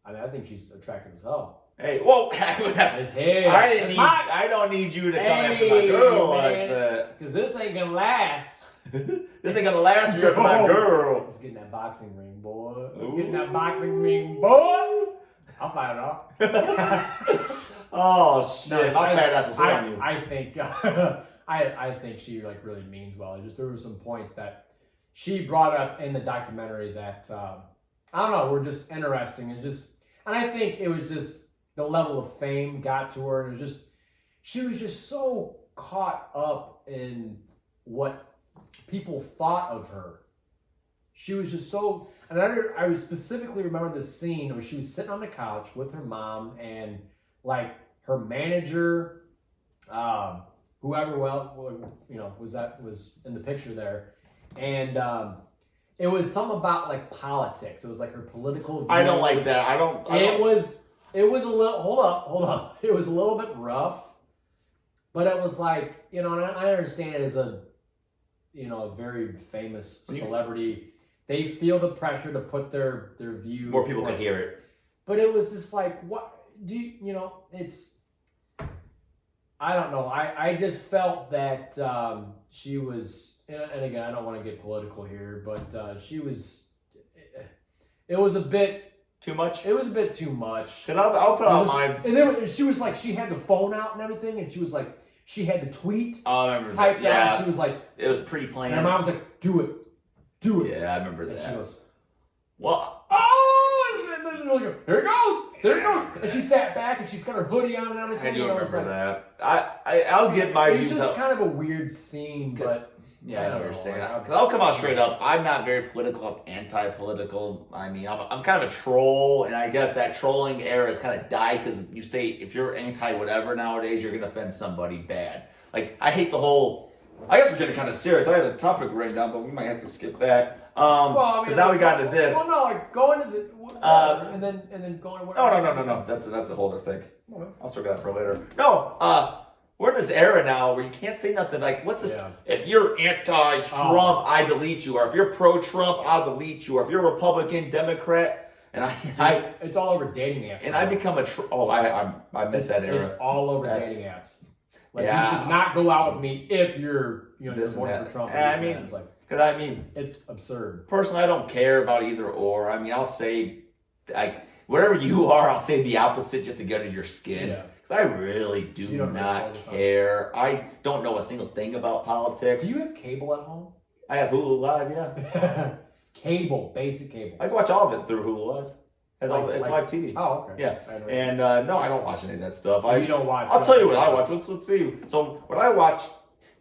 I mean, I think she's attractive as hell. Hey, whoa! I don't need you to come after my girl like that. Because this ain't gonna last. This ain't gonna last. You're my girl. Let's get in that boxing ring, boy. Let's get in that boxing ring, boy. I'll fight it off. Oh shit! I think I think she really means well. There were some points that she brought up in the documentary that I don't know were just interesting and I think it was just the level of fame got to her and she was just so caught up in what people thought of her. She was just so, and I specifically remember this scene where she was sitting on the couch with her mom and like her manager, whoever was in the picture there, and it was something about like politics. It was like her political views. I don't like that. It was a little. Hold up. It was a little bit rough, but it was like, and I understand it as a very famous celebrity. They feel the pressure to put their view. More people can hear it. But it was just like, what do it's. I don't know. I just felt that she was, and again, I don't want to get political here, but she was. It was a bit too much. It was a bit too much. Cause I'll put out mine. And then she was like, she had the phone out and everything, and she was like, she had the tweet typed out. She was like, it was pre-planned. And her mom was like, do it. Yeah, I remember that. And she goes, well, here it goes. There it goes. And she sat back and she's got her hoodie on and everything. I do remember that. I'll get my views. It was just kind of a weird scene, but yeah, I know what you're saying. I'll come out straight up. I'm not very political. I'm anti-political. I mean, I'm kind of a troll, and I guess that trolling era has kind of died because you say if you're anti-whatever nowadays, you're gonna offend somebody bad. Like I hate the whole. I guess we're getting kind of serious. I had a topic written down, but we might have to skip that. Because now we got into this. Well, no, like go into the and then go into. No. That's a whole other thing. I'll still got that for later. No, we're in this era now where you can't say nothing. Like, what's this? Yeah. If you're anti-Trump, I delete you. Or if you're pro-Trump, I'll delete you. Or if you're Republican, Democrat, and it's all over dating apps. And I become a I miss that era. It's all over dating apps. Like you should not go out with me if you're you're voting for Trump. I mean, it's like it's absurd. Personally, I don't care about either or. I mean, I'll say whatever you are, I'll say the opposite just to get under your skin. Yeah. Because I really do not care. I don't know a single thing about politics. Do you have cable at home? I have Hulu Live, yeah. Cable, basic cable. I can watch all of it through Hulu Live. It's live TV. Oh, okay. Yeah. And no, I don't watch any of that stuff. You don't watch. I'll tell you what I watch. Let's see. So what I watch.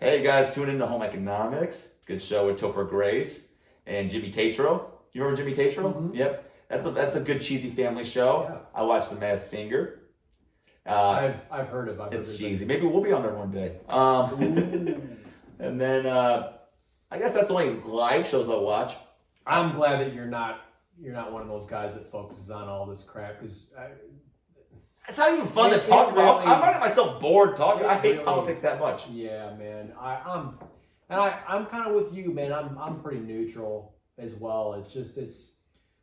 Hey guys, tune in to Home Economics. Good show with Topher Grace and Jimmy Tatro. You remember Jimmy Tatro? Mm-hmm. Yep. That's a good cheesy family show. Yeah. I watch The Masked Singer. I've heard of it. It's cheesy. Maybe we'll be on there one day. And then I guess that's the only live shows I watch. I'm glad that you're not one of those guys that focuses on all this crap because it's not even fun to talk about. I'm finding myself bored talking. I hate politics that much. Yeah, man. I'm kind of with you, man. I'm pretty neutral as well. It's just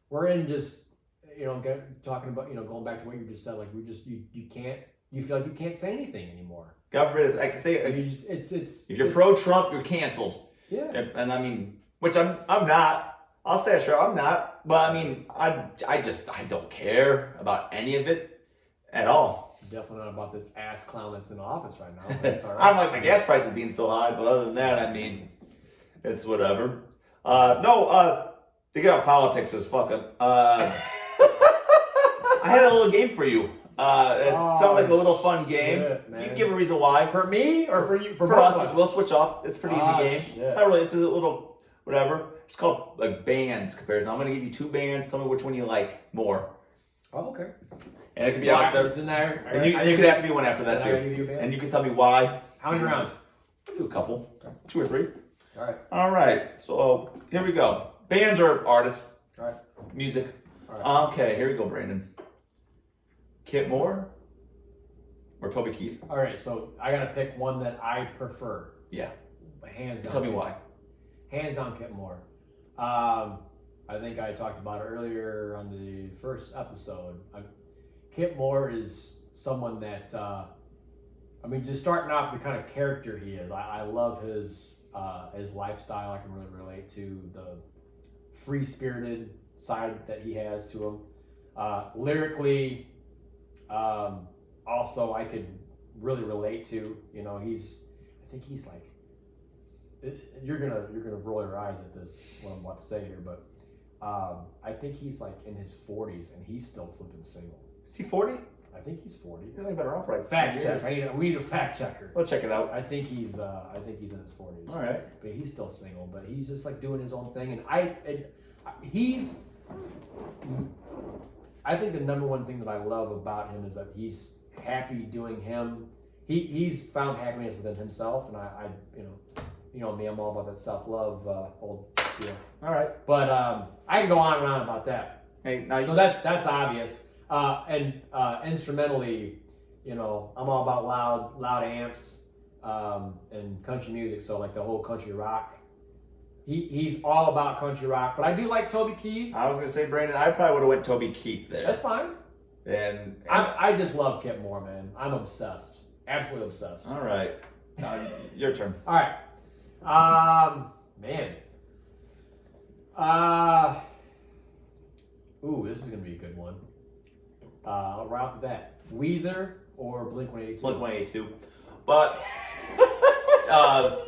we're in just talking about going back to what you just said. Like you feel like you can't say anything anymore. God forbid, I can say if you're pro-Trump, you're canceled. Yeah. And I mean, which I'm not. I'll say sure I'm not, but I mean, I don't care about any of it at all. Definitely not about this ass clown that's in office right now. But it's all right. I don't like my gas prices being so high, but other than that, I mean, it's whatever. To get off politics is fucking. I had a little game for you. It sounds like a little fun game. Shit, you can give a reason why. For me or for you? For us, we'll switch off. It's a pretty easy game. Shit. It's not really. It's a little whatever. It's called like bands comparison. I'm gonna give you two bands. Tell me which one you like more. Oh, okay. And it can be out there. And you can ask me one after that too. And you can tell me why. How many rounds? I'll do a couple. 2 or 3. All right. So here we go. Bands or artists. All right. Music. All right. Okay, here we go, Brandon. Kit Moore or Toby Keith? All right, so I gotta pick one that I prefer. Yeah. Hands down. Tell me why. Hands down, Kit Moore. I think I talked about it earlier on the first episode. Kit Moore is someone that, just starting off the kind of character he is. I love his lifestyle. I can really relate to the free-spirited side that he has to him. Lyrically, also I could really relate to. I think he's like. You're gonna roll your eyes at this what I'm about to say here, but I think he's like in his 40s and he's still flipping single. Is he 40? I think he's 40. You're only better off right. Fact check. We need a fact checker. We'll check it out. I think he's in his 40s. All right. But he's still single. But he's just like doing his own thing, and I think the number one thing that I love about him is that he's happy doing him. He's found happiness within himself, and I you know me, I'm all about that self-love old deal. All right. But I can go on and on about that. Hey, now so that's obvious. And instrumentally, you know, I'm all about loud amps and country music. So like the whole country rock. He's all about country rock. But I do like Toby Keith. I was gonna say, Brandon, I probably would have went Toby Keith there. That's fine. And I just love Kip Moore, man. I'm obsessed. Absolutely obsessed. All right. Now, your turn. All right. Man. Ooh, this is gonna be a good one. Right off the bat, Weezer or Blink-182? Blink-182. But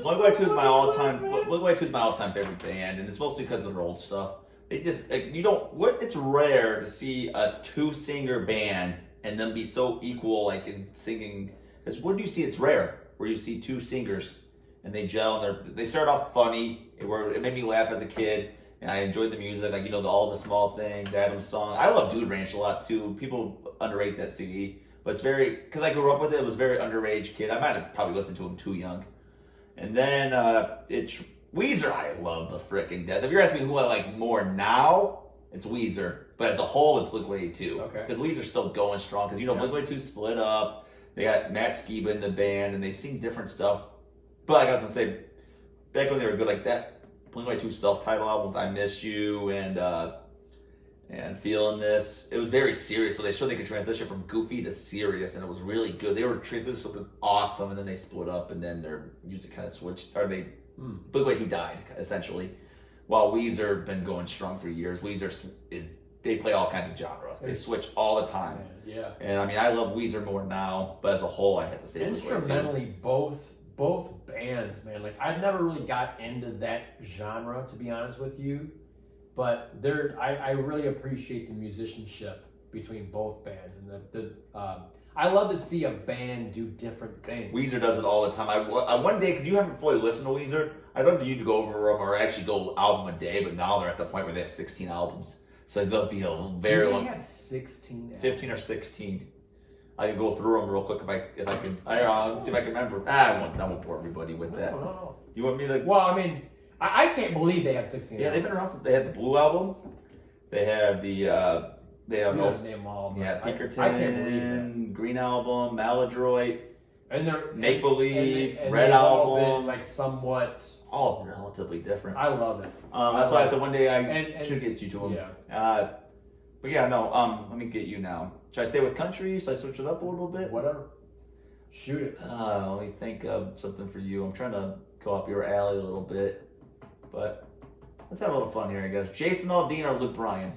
Blink-182 is my all-time favorite band, and it's mostly because of their old stuff. They just it's rare to see a two-singer band and them be so equal, like in singing. Because what do you see? It's rare where you see two singers and they gel and they start off funny. It made me laugh as a kid, and I enjoyed the music, like all the small things. Adam's song. I love Dude Ranch a lot too. People underrate that CD, but it's because I grew up with it. It was very underage kid. I might have probably listened to him too young. And then it's Weezer. I love the freaking death. If you're asking me who I like more now, it's Weezer. But as a whole, it's Blink-182. Okay. Because Weezer's still going strong. Because Blink-182 split up. They got Matt Skiba in the band, and they sing different stuff. But like I was gonna say, back when they were good, like that Blink-182 self-titled album, "I Miss You" and "Feeling This," it was very serious. So they showed they could transition from goofy to serious, and it was really good. They were transitioning to something awesome, and then they split up, and then their music kind of switched. Blink-182 died essentially, while Weezer been going strong for years. They play all kinds of genres. They switch all the time. Yeah. And I mean, I love Weezer more now, but as a whole, I have to say instrumentally, both bands, man. Like I've never really got into that genre, to be honest with you. But I really appreciate the musicianship between both bands, and I love to see a band do different things. Weezer does it all the time. I one day, because you haven't fully listened to Weezer, I'd love you to go over them or actually go album a day. But now they're at the point where they have 16 albums. So they'll be a very long. They have 16. 15 or 16. I can go through them real quick if I can. Let's see if I can remember. I won't bore everybody with that. No. You want me to? Well, I mean, I can't believe they have 16. Yeah, they've been around since they had the Blue album. They have the. They have no name them all. Yeah, Pinkerton. I can't believe that. Green album, Maladroit. And they're Make Believe, and Red all album, been like somewhat all relatively different. I love it. That's why I said one day I should get you to them. Yeah. But yeah, no. Let me get you now. Should I stay with country? Should I switch it up a little bit? Whatever. Shoot it. Let me think of something for you. I'm trying to go up your alley a little bit, but let's have a little fun here, I guess. Jason Aldean or Luke Bryan?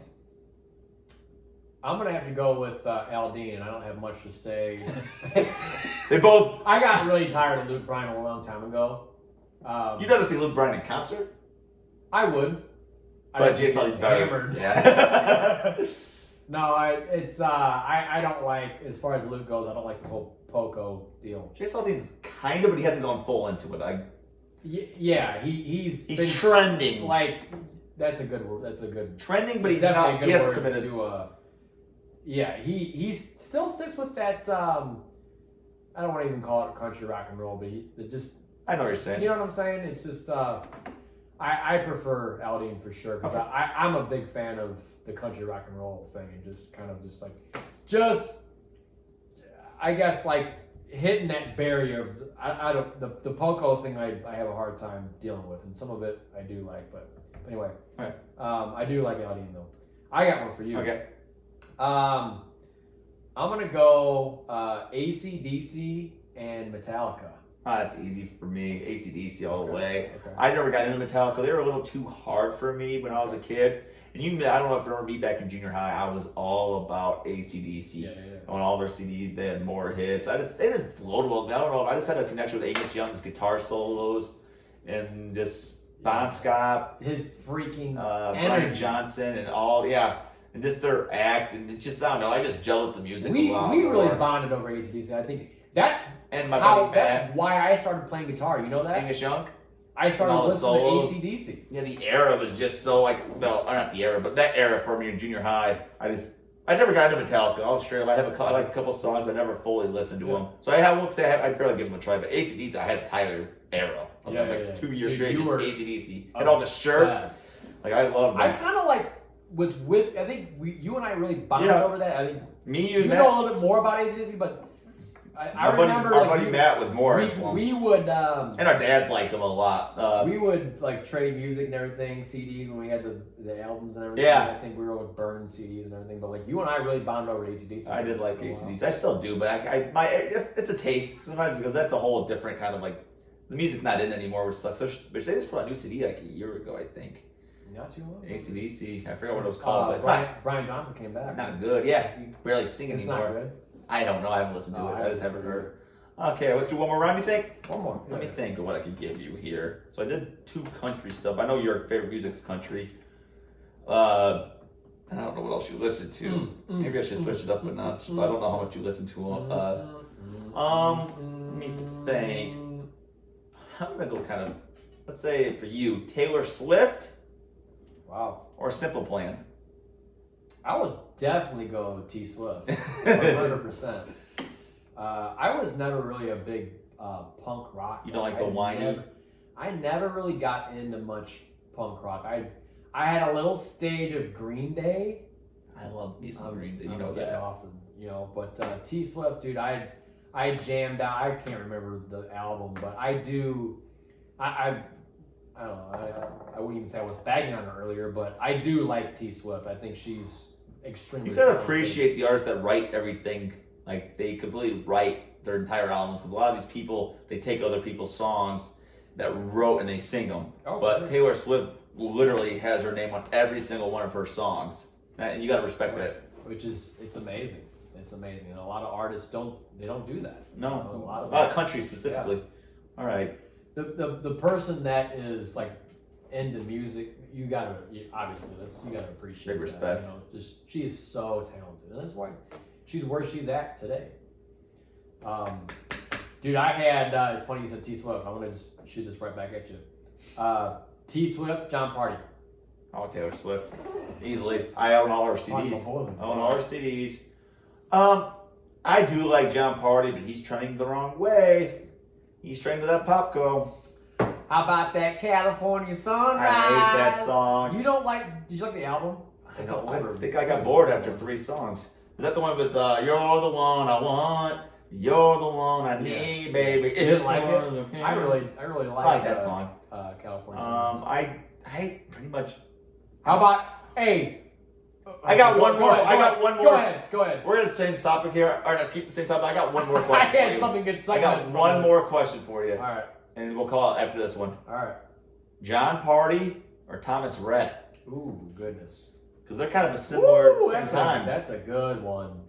I'm gonna have to go with Aldean, and I don't have much to say. They both. I got really tired of Luke Bryan a long time ago. You'd rather see Luke Bryan in concert? I would. But Jason Aldean's better. Hammered. Yeah. No, I don't like, as far as Luke goes, I don't like this whole Poco deal. Jason Aldean's kind of, but he hasn't gone full into it. Yeah, he's been trending. Like, that's a good word. That's a good trending, but he's definitely not. A He good hasn't word committed. to. Yeah, he still sticks with that. I don't want to even call it country rock and roll, but I know what you're saying. You know what I'm saying? It's just I prefer Aldean for sure because I'm a big fan of the country rock and roll thing and just kind of I guess like hitting that barrier of the Poco thing. I have a hard time dealing with, and some of it I do like, but anyway, right. I do like Aldean though. I got one for you. Okay. I'm gonna go AC/DC and Metallica. That's easy for me. AC/DC all the way. Okay. I never got into Metallica. They were a little too hard for me when I was a kid. And I don't know if you remember me back in junior high. I was all about AC/DC. Yeah. On all their CDs, they had more hits. They just flowed well. I don't know. I just had a connection with Angus Young's guitar solos and just Bon Scott, his freaking Brian energy. Johnson, and all. Yeah. and just their act, and it's just, I don't know, I just gel with the music We a lot. really bonded over AC/DC. I think that's and my buddy that's why I started playing guitar. You know that? Angus Young. I started all the listening solos. to AC/DC. Yeah, the era was just so like, well, not the era, but that era for me in junior high, I never got into Metallica. I'll straight up. I like a couple songs, but I never fully listened to them. So I won't say I barely give them a try. But AC/DC, I had a Tyler era. Of like 2 years straight, just AC/DC. And all the shirts. Like, I love them. I kind of like was with, I think you and I really bonded over that. I think you Matt, know a little bit more about AC/DC, but I remember our buddy Matt was more into them. We would and our dads liked them a lot. We would like trade music and everything, CDs when we had the albums and everything. Yeah. I think we were like burning CDs and everything. But like you and I really bonded over to AC/DC. I did like AC/DC. I still do, but it's a taste sometimes because that's a whole different kind of like, the music's not in anymore, which sucks. Which they just put out a new CD like a year ago, I think. Not too long. AC/DC. I forgot what it was called. But Brian Johnson came back. Not good. Yeah, you barely sing It's anymore. not good. I don't know. I haven't listened to it. I just haven't heard. Okay, let's do one more round. You think? One more. Let me think of what I could give you here. So I did 2 country stuff. I know your favorite music's country. I don't know what else you listen to. Maybe I should switch it up a notch. But I don't know how much you listen to them. Let me think. I'm gonna go kind of. Let's say for you, Taylor Swift. Wow. Or Simple Plan. I would definitely go T Swift. 100%. I was never really a big punk rock. You don't like the whiny? I never really got into much punk rock. I had a little stage of Green Day. I love me some Green Day. You I'm know getting that. off of, but T Swift, dude, I jammed out. I can't remember the album, but I do. I don't know. I wouldn't even say I was bagging on her earlier, but I do like T Swift. I think she's extremely. You gotta talented. appreciate the artists that write everything. Like, they completely write their entire albums, because a lot of these people, they take other people's songs that wrote and they sing them. But Taylor Swift literally has her name on every single one of her songs, and you gotta respect that. Which is, it's amazing. It's amazing, and a lot of artists don't do that. No, a lot of country specifically. Yeah. All right. The person that is like into music, you gotta appreciate. Big respect. She is so talented, and that's why she's where she's at today. Dude, I had. It's funny you said T Swift. I'm gonna just shoot this right back at you. T Swift, John Party. Oh, Taylor Swift, easily. I own all her CDs. I own all her CDs. I do like John Party, but he's trending the wrong way. He's trending to that pop girl. How about that California Sunrise? I hate that song. You don't like? Did you like the album? I think I got bored after 3 songs. Is that the one with "You're the one I want, you're the one I need, baby"? You didn't like it? Okay. I really like that song. California Sunrise. I pretty much. How about I got one more. I got one more. Go ahead. We're in the same topic here. All right, let's keep the same topic. I got one more question. I had something good. I got one more question for you. All right. And we'll call it after this one. All right. John Party or Thomas Rhett? Ooh, goodness. Because they're kind of a similar time. That's a good one.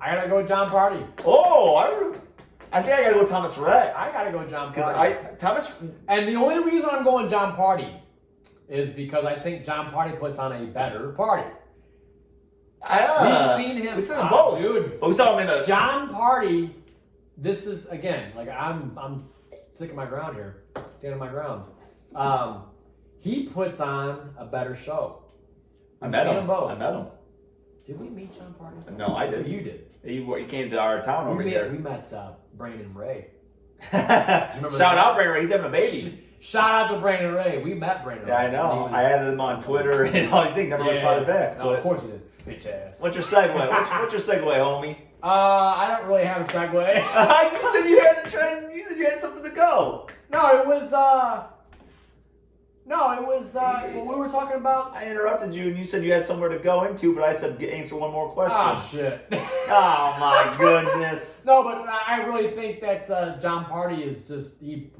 I gotta go John Party. Oh, I think I gotta go Thomas Rhett. I gotta go John Party. Thomas. And the only reason I'm going John Party is because I think John Party puts on a better party. We've seen him. We've seen them both, dude. But we saw him in a John Party. This is again like I'm sticking my ground here, standing my ground. He puts on a better show. I met him. Both. I met him. Did we meet John Party? No, I didn't. You did. He came to our town over here. We met Brandon Ray. Shout out Brandon Ray. He's having a baby. Shout out to Brandon Ray. We met Brandon Ray. Yeah, I know. I added him on Twitter and all these things. Never responded back. No, of course you did. Bitch ass. What's your segue? What's your segue, homie? I don't really have a segue. You said you had a trend. You said you had something to go. No, it was what we were talking about. I interrupted you and you said you had somewhere to go into, but I said answer one more question. Oh shit. Oh my goodness. No, but I really think that John Party is just he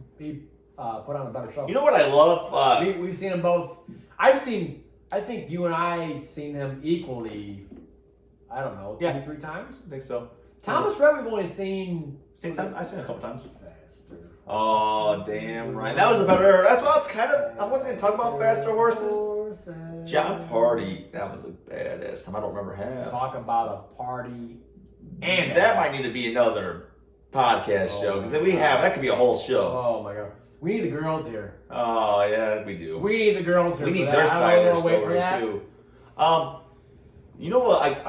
put on a better show. You know what I love? We've seen them both. I think you and I seen him equally. I don't know, 2-3 times. I think so. Thomas Rhett, we've only seen. Same time? I've seen it a couple times. Faster. Oh, damn right. That was a better. That's what I was kind of. I wasn't going to talk about faster horses. John Party, that was a badass time. I don't remember half. Talk about a party. And that might need to be another podcast show because that could be a whole show. Oh my god, we need the girls here. Oh yeah, we do. We need the girls here. We need for their that. side I of don't their wanna wait for story that. too. You know what?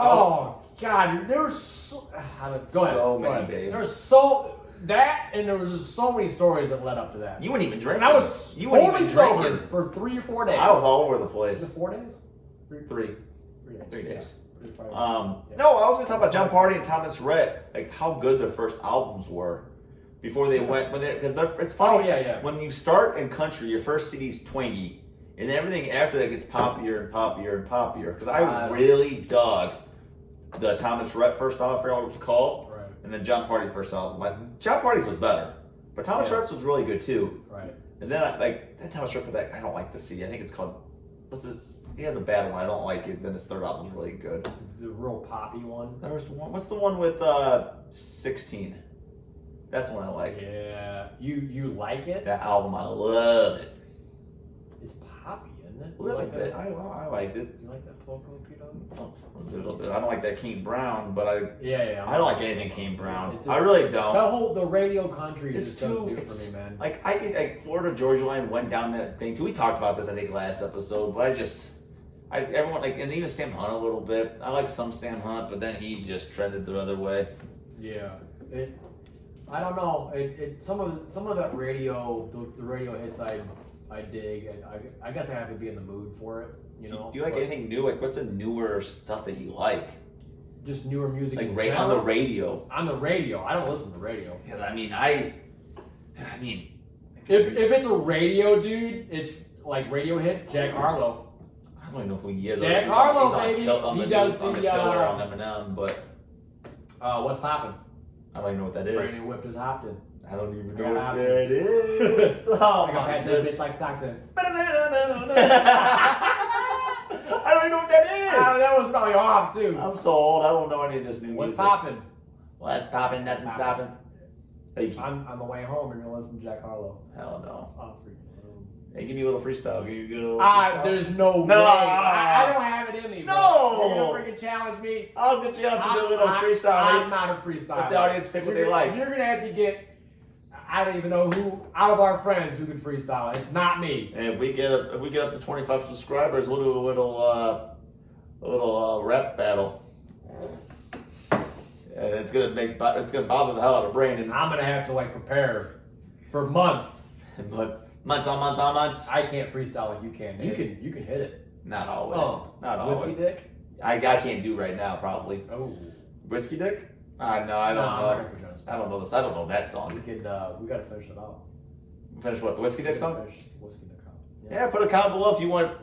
God, there were so. Go ahead. So go many ahead. babes. There was so that, and there was just so many stories that led up to that. You wouldn't even drink. And I was totally sober for 3 or 4 days. I was all over the place. Was it 4 days? 3 Three days. days. Yeah. No, I was going to talk about John Party and Thomas Rhett, like how good their first albums were before they went because it's funny. Oh yeah. When you start in country, your first CD's twangy, and then everything after that gets poppier and poppier and poppier. Because I really dug the Thomas Rhett first album, I forgot what it was called, right. And then John Party first album. John Party's was better, but Thomas Rhett's was really good too. Right. And then that Thomas Rhett, that I don't like the CD. I think it's called what's this? He has a bad one. I don't like it. Then his third album's really good. The real poppy one. There's one. What's the one with 16? That's the one I like. Yeah. You like it? That album, I love it. It's poppy, isn't it? A little bit. I liked it. You like that folk on Pdawg? A little bit. I don't like that King Brown, but I don't like anything King Brown. I really don't. The radio country It's just doesn't do it for me, man. Like Florida Georgia Line went down that thing too. We talked about this I think last episode, but everyone and even Sam Hunt a little bit. I like some Sam Hunt, but then he just trended the other way. Yeah. I don't know. Some of that radio, the radio hits I dig. I guess I have to be in the mood for it. You know. Do you like anything new? Like, what's the newer stuff that you like? Just newer music. Like on the radio. On the radio, I don't listen to the radio. Yeah, I mean, if it's a radio dude, it's like radio hit Jack Harlow. I don't even know who he is. Jack Harlow, baby. He does the killer on Eminem, but what's poppin'? I don't even know what that is. Brandon whipped his Hopton. I don't even know what that is. Oh, I got past that bitch like Stockton. I don't even know what that is. That was probably off too. I'm so old. I don't know any of this new What's music. poppin'? What's poppin'? Nothing's stopping. On the way home, you're gonna listen to Jack Harlow. Hell no. Oh, freaking. Hey, give me a little freestyle. Give me a little freestyle. There's no way. I don't have it in me. Bro. No. You're gonna freaking challenge me. I was gonna challenge you to do a little freestyle. I'm not a freestyle. Let the audience pick what they like. You're gonna have to get. I don't even know who out of our friends who can freestyle. It's not me. And if we get up to 25 subscribers, we'll do a little rap battle. And it's gonna bother the hell out of Brandon. I'm gonna have to prepare for months. Months on months. I can't freestyle like you can. You can hit it. Not always. Oh, Not always. Whiskey dick? I can't do right now probably. Oh. Whiskey dick? No, I don't know. I'm not gonna put you on the spot. I don't know this. I don't know that song. We gotta finish it out. Finish what? The Whiskey Dick song? Finish Whiskey Dick out. Yeah, put a comment below if you want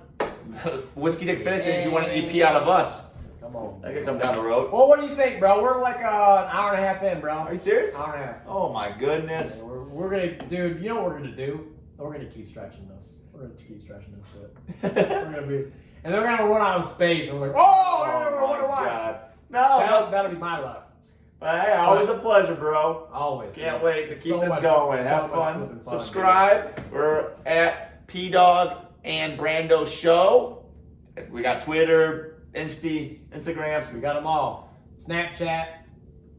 Whiskey Dick finish and if you want an EP out of us. Come on. That could come down the road. Well, what do you think, bro? We're like an hour and a half in, bro. Are you serious? Hour and a half. Oh my goodness. Yeah, we're gonna, dude. You know what we're gonna do? We're gonna keep stretching this. We're gonna keep stretching this shit. We're gonna be, and then we're gonna run out of space, and we're like, oh my God. No, that'll be my luck. Hey, always a pleasure, bro. Always. Can't wait to keep So this much- going. so Have much fun. flipping Subscribe. We're at Pdawg and Brando Show. We got Twitter, Instagram. We got them all. Snapchat.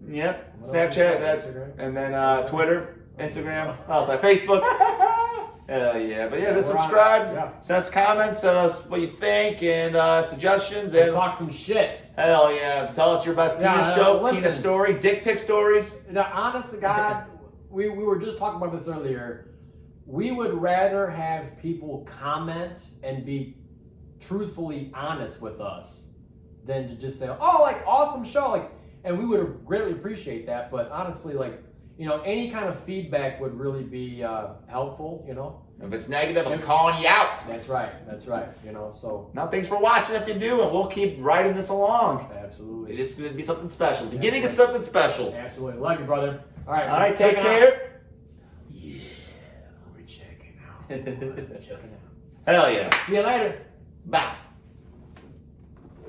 Yep. What Snapchat. else? That, and then Twitter, Instagram. Also Facebook. Hell yeah. But yeah, just subscribe. Yeah. Send us comments. Send us what you think and suggestions. Let's And talk some shit. hell yeah. Tell us your best penis joke, penis story, dick pic stories. Now, honest to God, we were just talking about this earlier. We would rather have people comment and be truthfully honest with us than to just say, oh, awesome show. And we would greatly appreciate that. But honestly, any kind of feedback would really be helpful, If it's negative, I'm calling you out. That's right, so. Now, thanks for watching if you do, and we'll keep riding this along. Absolutely. It's going to be something special. Beginning is something special. Absolutely. Love you, brother. All right, take care. Yeah, we're checking out. Hell yeah. See you later. Bye.